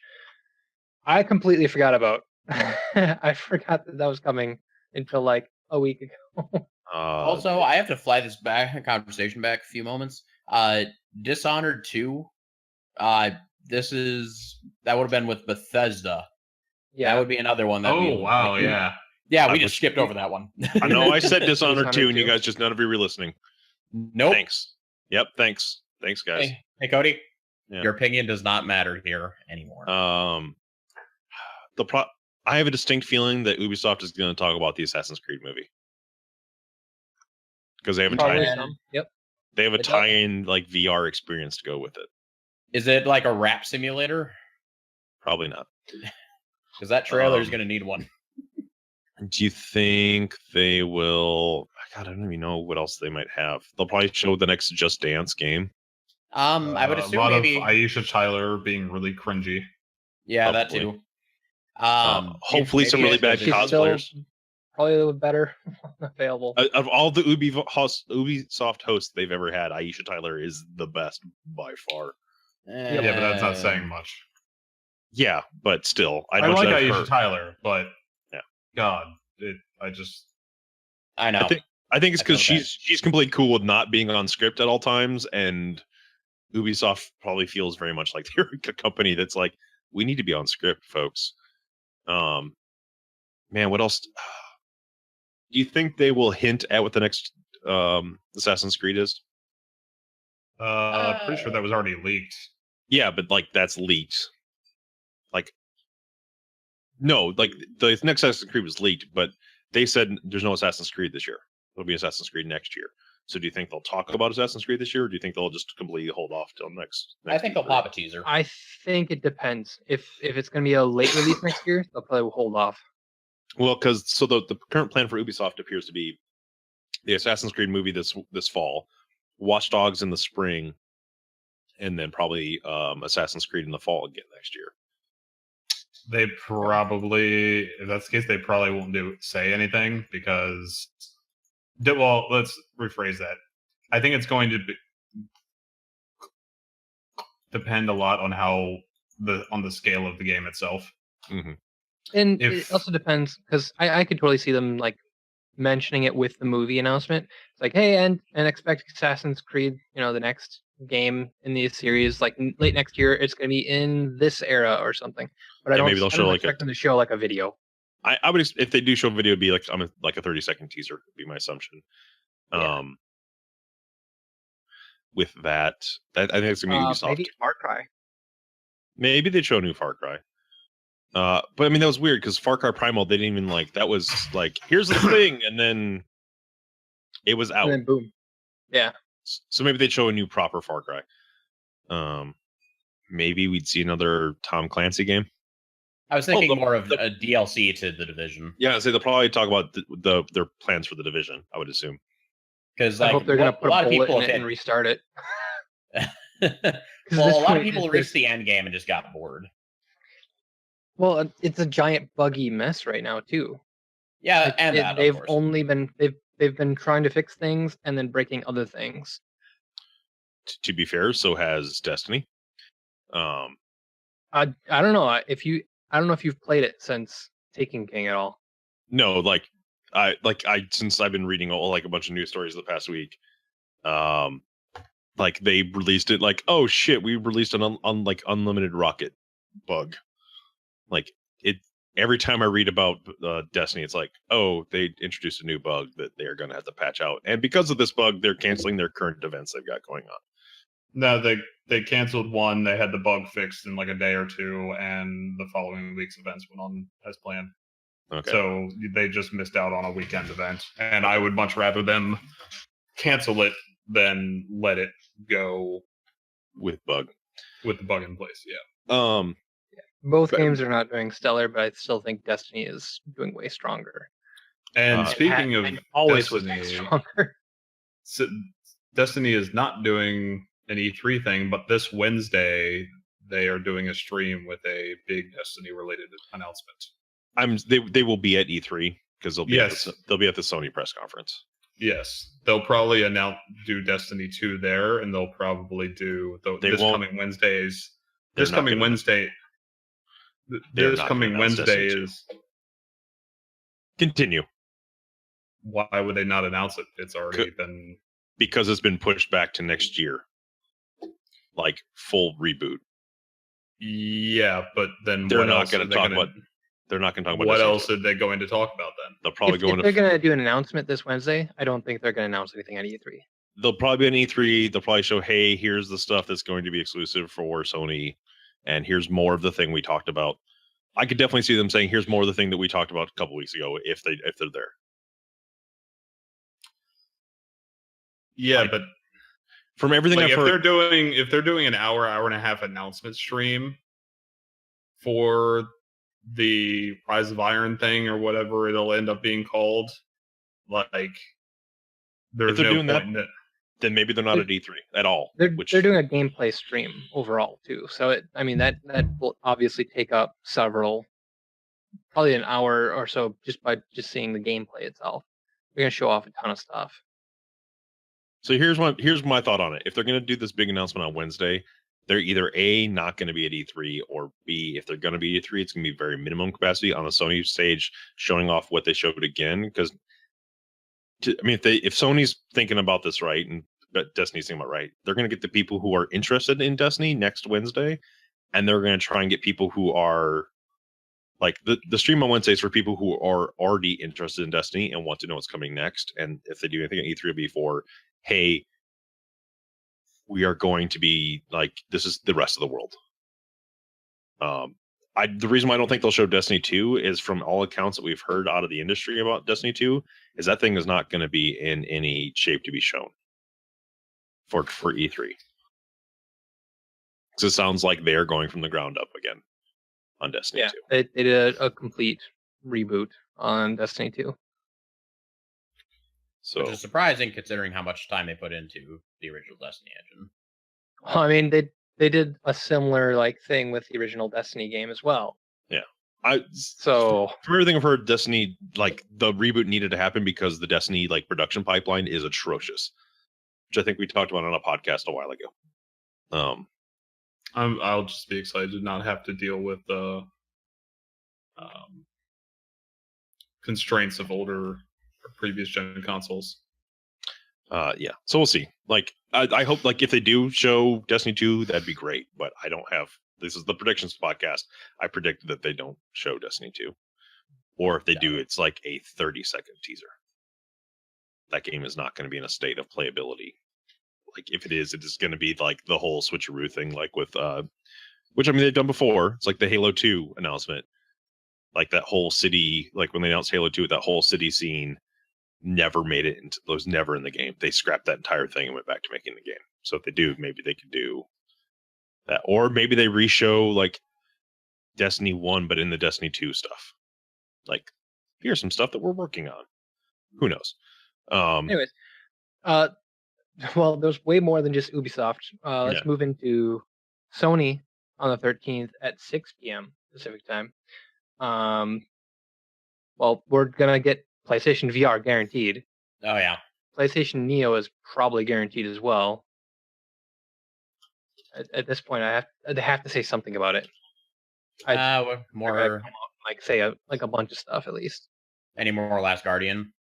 I completely forgot about. I forgot that was coming until like a week ago. Also, I have to fly this conversation back a few moments. Dishonored 2. That would have been with Bethesda. Yeah, that would be another one. Yeah. Yeah, we just skipped over that one. I know I said Dishonored 2, and you 2. guys just none of you were listening. Nope. Thanks. Yep. Thanks, guys. Hey, Cody. Yeah. Your opinion does not matter here anymore. I have a distinct feeling that Ubisoft is going to talk about the Assassin's Creed movie because they have a tie-in. Yep. They have a tie-in like VR experience to go with it. Is it like a rap simulator? Probably not. Because that trailer is going to need one. Do you think they will? God, I don't even know what else they might have. They'll probably show the next Just Dance game. I would assume a lot maybe of Aisha Tyler being really cringy. Yeah, Probably. that too. Hopefully, some really bad She's cosplayers. still probably a little better available. Of all the Ubisoft hosts they've ever had, Aisha Tyler is the best by far. Yeah, but that's not saying much. Yeah, but still, I like Aisha Tyler, but yeah, God, I know. I think it's because she's completely cool with not being on script at all times, and Ubisoft probably feels very much like they're a company that's like, we need to be on script, folks. Man, what else? Do you think they will hint at what the next Assassin's Creed is? Pretty sure that was already leaked. Yeah, but like that's leaked. Like, no, like the next Assassin's Creed was leaked, but they said there's no Assassin's Creed this year. There'll be Assassin's Creed next year. So do you think they'll talk about Assassin's Creed this year, or do you think they'll just completely hold off till next I think they'll pop a teaser. I think it depends. If it's going to be a late release next year, they'll probably hold off. Well, because the current plan for Ubisoft appears to be the Assassin's Creed movie this fall, Watch Dogs in the spring, and then probably Assassin's Creed in the fall again next year. They probably, if that's the case, they probably won't say anything because. Well, let's rephrase that. I think it's going to depend a lot on on the scale of the game itself. Mm-hmm. And it also depends because I could totally see them like mentioning it with the movie announcement. It's like, hey, and expect Assassin's Creed, the next game in the series, like late next year, it's going to be in this era or something. But I don't expect them to show like a video. I would, if they do show a video, it'd be like a 30-second teaser would be my assumption. Yeah. With that, I think it's gonna be Ubisoft. Maybe Far Cry. Maybe they'd show a new Far Cry. But I mean that was weird because Far Cry Primal they didn't even like that was like here's the thing and then it was out. And then boom. Yeah. So maybe they'd show a new proper Far Cry. Maybe we'd see another Tom Clancy game. I was thinking more of a DLC to The Division. Yeah, so they'll probably talk about their plans for The Division, I would assume. Because I hope they're going to put a lot of people in it and restart it. Well, a lot of people reached the end game and just got bored. Well, it's a giant buggy mess right now too. Yeah, they've only been they've been trying to fix things and then breaking other things. To be fair, so has Destiny. I don't know I don't know if you've played it since Taken King at all. No, I since I've been reading a bunch of news stories the past week. Like they released it like, oh shit, we released an unlimited rocket bug. Like it every time I read about Destiny, it's like, oh, they introduced a new bug that they are going to have to patch out, and because of this bug, they're canceling their current events they've got going on. No, they canceled one. They had the bug fixed in like a day or two, and the following week's events went on as planned. Okay. So they just missed out on a weekend event, and I would much rather them cancel it than let it go with the bug in place. Yeah. Both games are not doing stellar, but I still think Destiny is doing way stronger. And speaking of always Destiny, was stronger. So Destiny is not doing an E3 thing, but this Wednesday they are doing a stream with a big Destiny related announcement. They will be at E3. because they'll be they'll be at the Sony press conference. Yes, they'll probably do Destiny 2 there, and they'll probably do this coming Wednesday's. This coming Wednesday. This coming Wednesday is. Continue. Why would they not announce it? It's already been because it's been pushed back to next year, like full reboot. Yeah, but then they're not going to talk about. They're not going to talk about what else are they going to talk about then? They'll probably if they're going to do an announcement this Wednesday, I don't think they're going to announce anything at E3. They'll probably be an E3. They'll probably show, hey, here's the stuff that's going to be exclusive for Sony, and here's more of the thing we talked about. I could definitely see them saying, here's more of the thing that we talked about a couple weeks ago if they're there. Yeah, but from everything I've heard, if they're doing an hour and a half announcement stream for the Rise of Iron thing or whatever it'll end up being called, like there's no point in it. Then maybe they're not at E3 at all. They're doing a gameplay stream overall too. So that will obviously take up probably an hour or so just by seeing the gameplay itself. They're gonna show off a ton of stuff. So here's my thought on it. If they're gonna do this big announcement on Wednesday, they're either A, not going to be at E3, or B, if they're going to be at E3, it's going to be very minimum capacity on the Sony stage, showing off what they showed again. Because, if Sony's thinking about this right, and Destiny's thinking about right, they're going to get the people who are interested in Destiny next Wednesday, and they're going to try and get people who are, like, the stream on Wednesday is for people who are already interested in Destiny and want to know what's coming next. And if they do anything at E3, it'll be for, hey, we are going to be like, this is the rest of the world. The reason why I don't think they'll show Destiny 2 is, from all accounts that we've heard out of the industry about Destiny 2, is that thing is not going to be in any shape to be shown for E3. Because it sounds like they're going from the ground up again on Destiny 2. They did a complete reboot on Destiny 2. So, which is surprising considering how much time they put into the original Destiny engine. Well, I mean, they did a similar thing with the original Destiny game as well. Yeah. From everything I've heard, Destiny, the reboot needed to happen because the Destiny production pipeline is atrocious, which I think we talked about on a podcast a while ago. I'll just be excited to not have to deal with the constraints of older previous gen consoles. Yeah, so we'll see. I hope if they do show Destiny 2, that'd be great, but I don't have, this is the predictions podcast, I predicted that they don't show Destiny 2, or if they do, it's a 30-second teaser. That game is not going to be in a state of playability. If it is going to be the whole switcheroo thing, with which they've done before. It's like the Halo 2 announcement, that whole city, when they announced Halo 2, that whole city scene never made it into, was never in the game. They scrapped that entire thing and went back to making the game. So if they do, maybe they could do that, or maybe they re-show Destiny 1 but in the Destiny 2 stuff. Here's some stuff that we're working on. Who knows? Anyways, well, there's way more than just Ubisoft. Let's move into Sony on the 13th at 6 p.m. Pacific time. Well, we're gonna get PlayStation VR guaranteed. Oh yeah. PlayStation Neo is probably guaranteed as well. At this point, I have to say something about it. More say a bunch of stuff at least. Any more Last Guardian?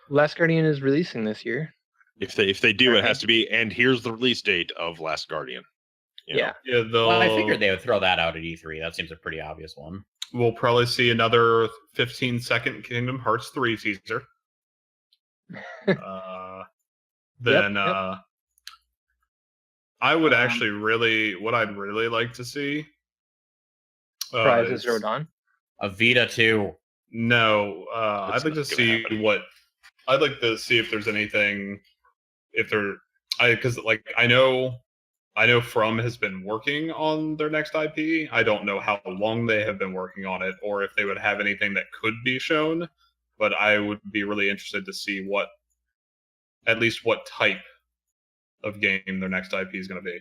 Last Guardian is releasing this year. If they do, it has to be. And here's the release date of Last Guardian. Yeah. Well, I figured they would throw that out at E3. That seems a pretty obvious one. We'll probably see another 15-second Kingdom Hearts 3 teaser. Then I would actually what I'd really like to see. Horizon Zero Dawn? A Vita 2. No, I'd like to see I'd like to see if there's anything, because I know From has been working on their next IP. I don't know how long they have been working on it, or if they would have anything that could be shown. But I would be really interested to see at least what type of game their next IP is going to be.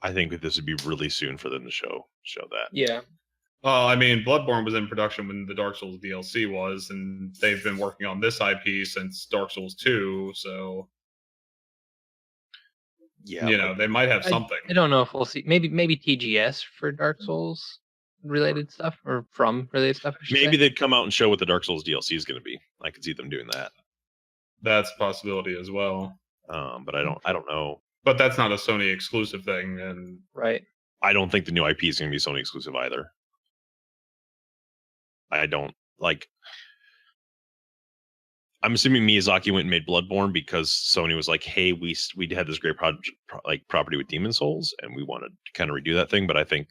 I think that this would be really soon for them to show that. Yeah. I mean, Bloodborne was in production when the Dark Souls DLC was, and they've been working on this IP since Dark Souls 2, so Yeah, they might have something. I don't know if we'll see. Maybe TGS for Dark Souls related stuff, or from related stuff. I should maybe say. they'd come out and show what the Dark Souls DLC is going to be. I could see them doing that. That's a possibility as well. But I don't know. But that's not a Sony exclusive thing, and Right. I don't think the new IP is going to be Sony exclusive either. I don't like. I'm assuming Miyazaki went and made Bloodborne because Sony was like, "Hey, we had this great property with Demon Souls, and we want to kind of redo that thing." But I think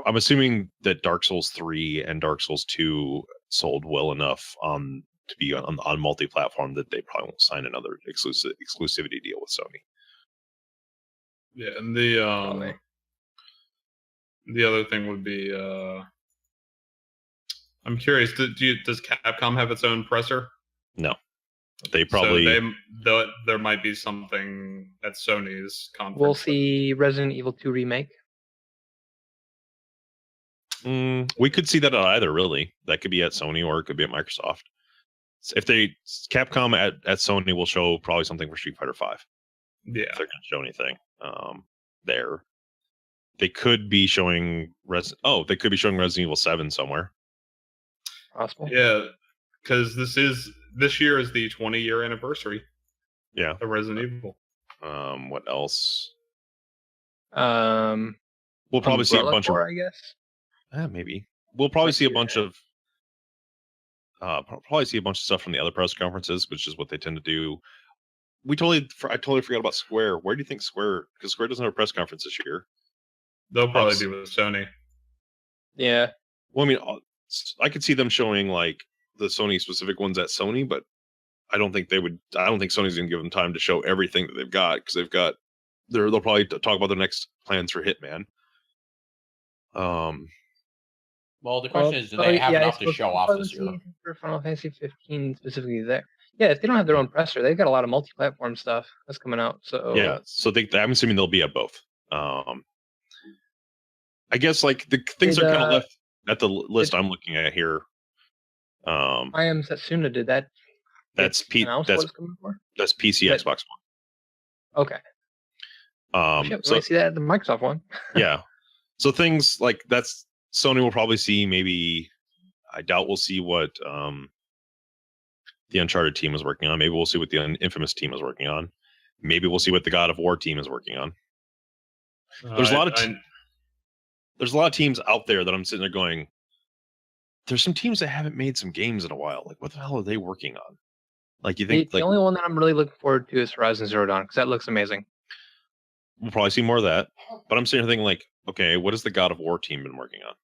I'm assuming that Dark Souls 3 and Dark Souls 2 sold well enough to be on multi-platform that they probably won't sign another exclusivity deal with Sony. yeah, and Probably. the other thing would be, I'm curious, does Capcom have its own presser? No, they probably. So there might be something at Sony's conference. We'll see Resident Evil 2 remake. We could see that at either, really. That could be at Sony or it could be at Microsoft. If Capcom at Sony will show probably something for Street Fighter V. Yeah, If they're going to show anything there. They could be showing they could be showing Resident Evil 7 somewhere. Possible. Yeah, because this year is the 20-year anniversary. Yeah, of Resident Evil. What else? We'll probably see a bunch of. I guess. Maybe we'll probably see a bunch of. Probably see a bunch of stuff from the other press conferences, which is what they tend to do. I totally forgot about Square. Where do you think Square? Because Square doesn't have a press conference this year. They'll probably be with Sony. Yeah. Well, I mean, I could see them showing like the Sony specific ones at Sony, but I don't think they would. I don't think Sony's going to give them time to show everything that they've got because they'll probably talk about their next plans for Hitman. Well, the question is, do they have enough to show off this year? For Final Fantasy 15 specifically there. Yeah, if they don't have their own presser, they've got a lot of multi-platform stuff that's coming out. So yeah, so I'm assuming they'll be at both. I guess like the things are kind of left at the list I'm looking at here. I Am Setsuna did that. That's coming for? That's PC, Xbox One. Okay. So I see that at the Microsoft one. Yeah. So things like that's Sony will probably see. Maybe I doubt we'll see what the Uncharted team is working on. Maybe we'll see what the Infamous team is working on. Maybe we'll see what the God of War team is working on. There's a lot of teams out there that I'm sitting there going. There's some teams that haven't made some games in a while. Like, what the hell are they working on? Like, you think the only one that I'm really looking forward to is Horizon Zero Dawn because that looks amazing. We'll probably see more of that. But I'm sitting here thinking, like, okay, what has the God of War team been working on?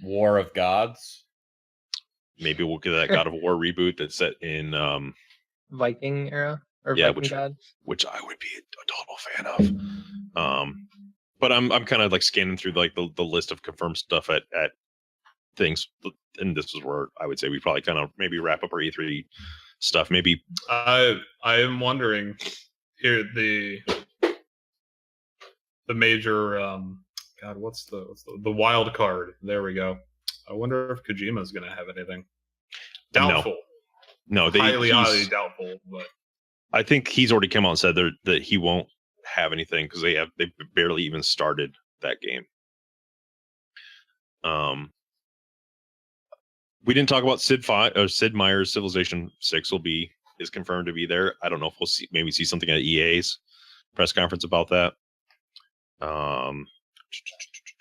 War of Gods. Maybe we'll get that God of War reboot that's set in Viking era or Viking gods, which I would be a total fan of. But I'm kind of like scanning through like the list of confirmed stuff at things, and this is where I would say we probably kind of maybe wrap up our E3 stuff. Maybe I am wondering here the major God, what's the wild card? There we go. I wonder if Kojima's going to have anything. Doubtful. No, highly doubtful. But I think he's already come out and said that he won't have anything because they barely even started that game. We didn't talk about Sid Meier's Civilization 6 is confirmed to be there. I don't know if we'll see something at EA's press conference about that. I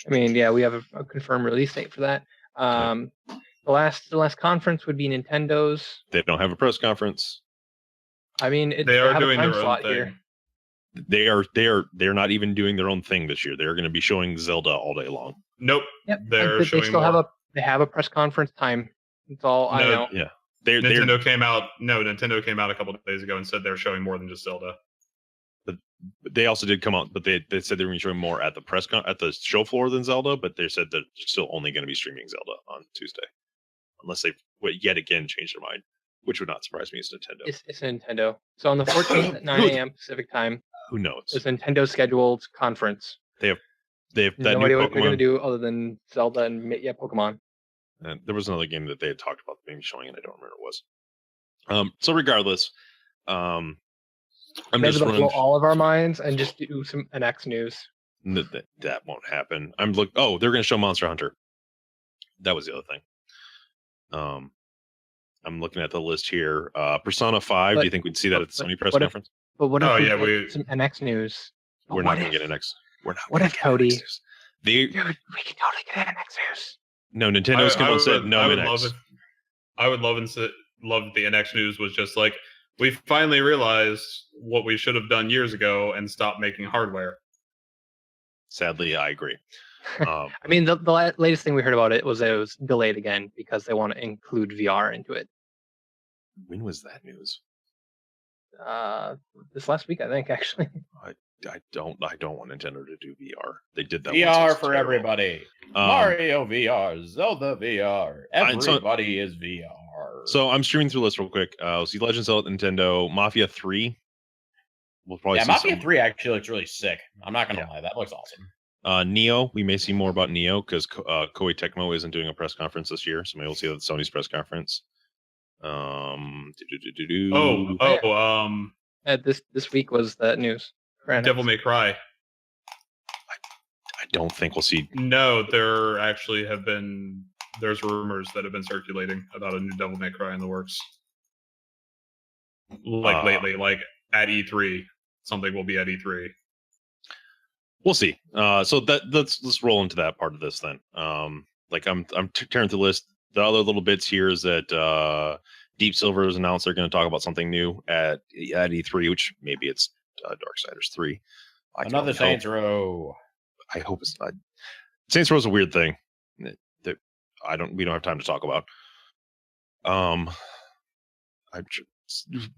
mean, yeah, we have a confirmed release date for that. The last conference would be Nintendo's. They don't have a press conference. I mean, they are doing their own thing. Here. They're not even doing their own thing this year. They're going to be showing Zelda all day long. Nope. Yep. They're showing they still more. have a press conference time. That's all I know. Yeah. Nintendo came out a couple of days ago and said they're showing more than just Zelda. But they also did come out, but they said they were showing more at the at the show floor than Zelda. But they said they're still only going to be streaming Zelda on Tuesday, unless they yet again change their mind, which would not surprise me. It's Nintendo. It's Nintendo. So on the 14th at 9 a.m. Pacific time. Who knows? It's Nintendo scheduled conference. They They have that No new idea what they're gonna Pokemon. do other than Zelda and Pokemon. And there was another game that they had talked about maybe showing, and I don't remember what it was. So regardless, I'm Maybe just they'll blow running. all of our minds and just do some NX news. That won't happen. Oh, they're going to show Monster Hunter. That was the other thing. I'm looking at the list here. Persona 5. Do you think we'd see that at the Sony press conference? But what if Oh, we yeah, get some NX news? We're not going to get an X. We're not. What gonna if get Cody? NX news. Dude, we can totally get NX news. No, Nintendo's come out and said no NX. I would love if the NX news was just like, we finally realized what we should have done years ago and stopped making hardware. Sadly, I agree. I mean, the latest thing we heard about it was that it was delayed again because they want to include VR into it. When was that news? This last week, I think, actually. I don't want Nintendo to do VR. They did that. VR once, for terrible. everybody. Mario VR, Zelda VR. Everybody is VR. So I'm streaming through the list real quick. We'll see Legend of Zelda at Nintendo, Mafia 3. We'll probably see Mafia 3 actually looks really sick. I'm not gonna lie, that looks awesome. Neo, we may see more about Neo because Koei Tecmo isn't doing a press conference this year, so maybe we'll see that at Sony's press conference. This week was that news. Devil May Cry. I don't think we'll see. No, there actually there's rumors that have been circulating about a new Devil May Cry in the works. Like lately, like at E3, something will be at E3. We'll see. So let's roll into that part of this then. Like I'm tearing through the list. The other little bits here is that Deep Silver has announced they're going to talk about something new at E3, which maybe it's Darksiders 3. Another Saints Row. I hope it's not. Saints Row is a weird thing that we don't have time to talk about.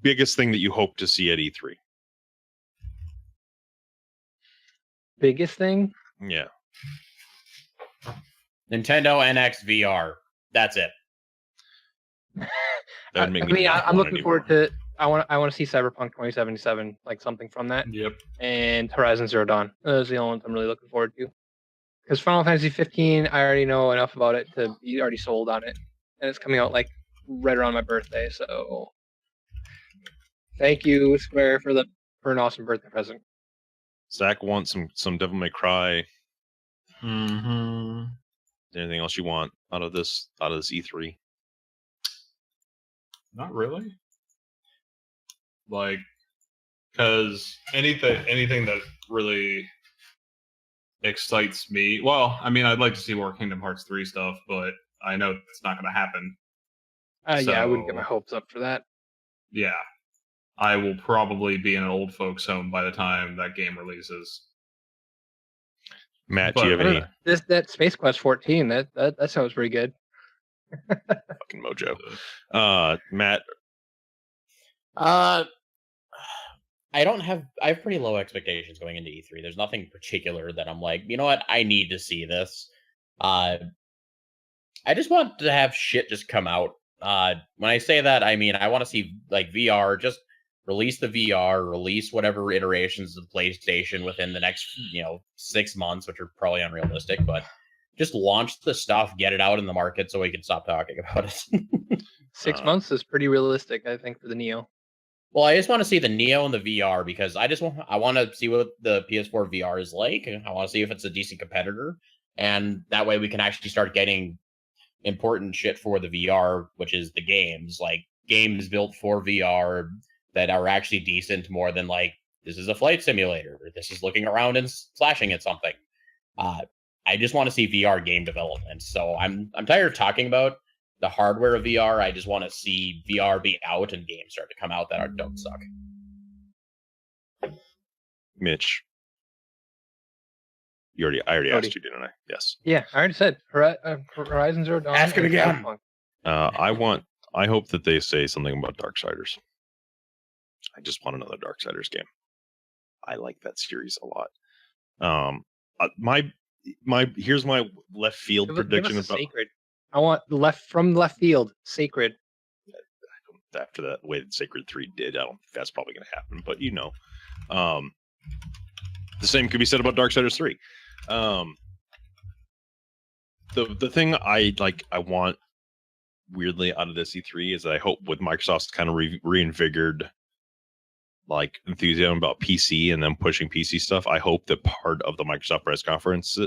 Biggest thing that you hope to see at E3. Biggest thing? Yeah. Nintendo NX VR. That's it. That would make me I'm looking forward to. I want to see Cyberpunk 2077, like something from that. Yep. And Horizon Zero Dawn. Those are the only ones I'm really looking forward to. Because Final Fantasy 15, I already know enough about it to be already sold on it, and it's coming out like right around my birthday. So, thank you, Square, for an awesome birthday present. Zach wants some Devil May Cry. Mm-hmm. Anything else you want out of this E3? Not really. Like, because anything that really excites me. Well, I mean, I'd like to see more Kingdom Hearts 3 stuff, but I know it's not going to happen. Yeah, I wouldn't get my hopes up for that. Yeah. I will probably be in an old folks' home by the time that game releases. Matt, do you have any? That Space Quest 14, that sounds pretty good. Fucking mojo. Matt. I have pretty low expectations going into E3. There's nothing particular that I'm like, you know what, I need to see this. I just want to have shit just come out. When I say that, I mean I want to see like VR, just release the VR, release whatever iterations of PlayStation within the next 6 months, which are probably unrealistic, but just launch the stuff, get it out in the market so we can stop talking about it. 6 months is pretty realistic, I think, for the Neo. Well, I just want to see the Neo and the VR because I want to see what the PS4 VR is like. I want to see if it's a decent competitor, and that way we can actually start getting important shit for the VR, which is the games, like games built for VR that are actually decent, more than like this is a flight simulator, or this is looking around and slashing at something. I just want to see VR game development. So I'm tired of talking about the hardware of VR. I just want to see VR be out and games start to come out that don't suck. Mitch. I already asked you, didn't I? Yes. Yeah, I already said Horizon Zero Dawn. Ask it again. I hope that they say something about Darksiders. I just want another Darksiders game. I like that series a lot. Here's my left field prediction give us about Sacred. I want left field Sacred. After that way that Sacred 3 did, I don't think that's probably going to happen. But the same could be said about Darksiders 3. The thing I want weirdly out of this E3 is that I hope with Microsoft's kind of reinvigorated like enthusiasm about PC and them pushing PC stuff, I hope that part of the Microsoft press conference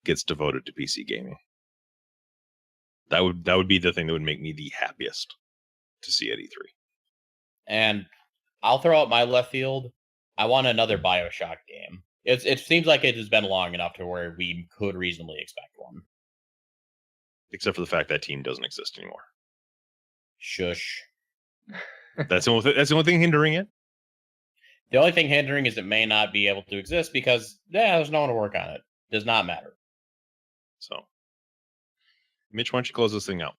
gets devoted to PC gaming. That would be the thing that would make me the happiest to see at E3. And I'll throw out my left field. I want another BioShock game. It seems like it has been long enough to where we could reasonably expect one. Except for the fact that team doesn't exist anymore. Shush. That's the only thing hindering it. The only thing hindering is it may not be able to exist because there's no one to work on it. Does not matter. So, Mitch, why don't you close this thing out?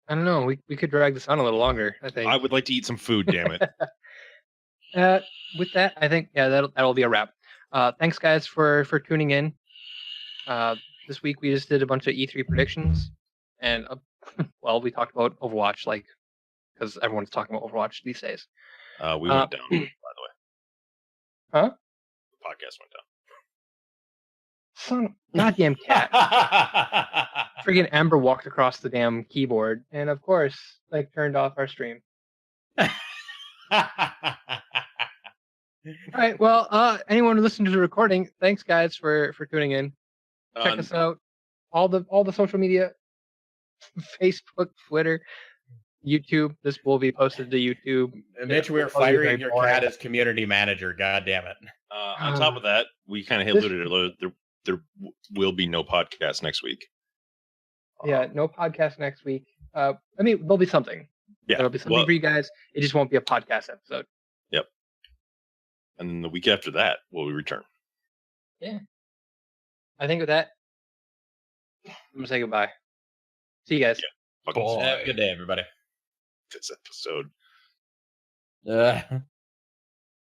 I don't know. We could drag this on a little longer, I think. I would like to eat some food, damn it. With that, I think that'll be a wrap. Thanks guys for tuning in. This week we just did a bunch of E3 predictions, and well, we talked about Overwatch, like because everyone's talking about Overwatch these days. We went down, by the way. Huh? The podcast went down. Son of a goddamn cat. Friggin' Amber walked across the damn keyboard and of course like turned off our stream. All right, well, anyone who listened to the recording, thanks guys for tuning in. Check us out. All the social media, Facebook, Twitter, YouTube. This will be posted to YouTube. Mitch, we're firing your cat as community manager. God damn it. On top of that, we kind of alluded it. There will be no podcast next week. Yeah, no podcast next week. I mean, there'll be something. Yeah, there'll be something for you guys. It just won't be a podcast episode. Yep. And then the week after that, will we return? Yeah. I think with that, I'm gonna say goodbye. See you guys. Yeah. Have a good day, everybody. This episode.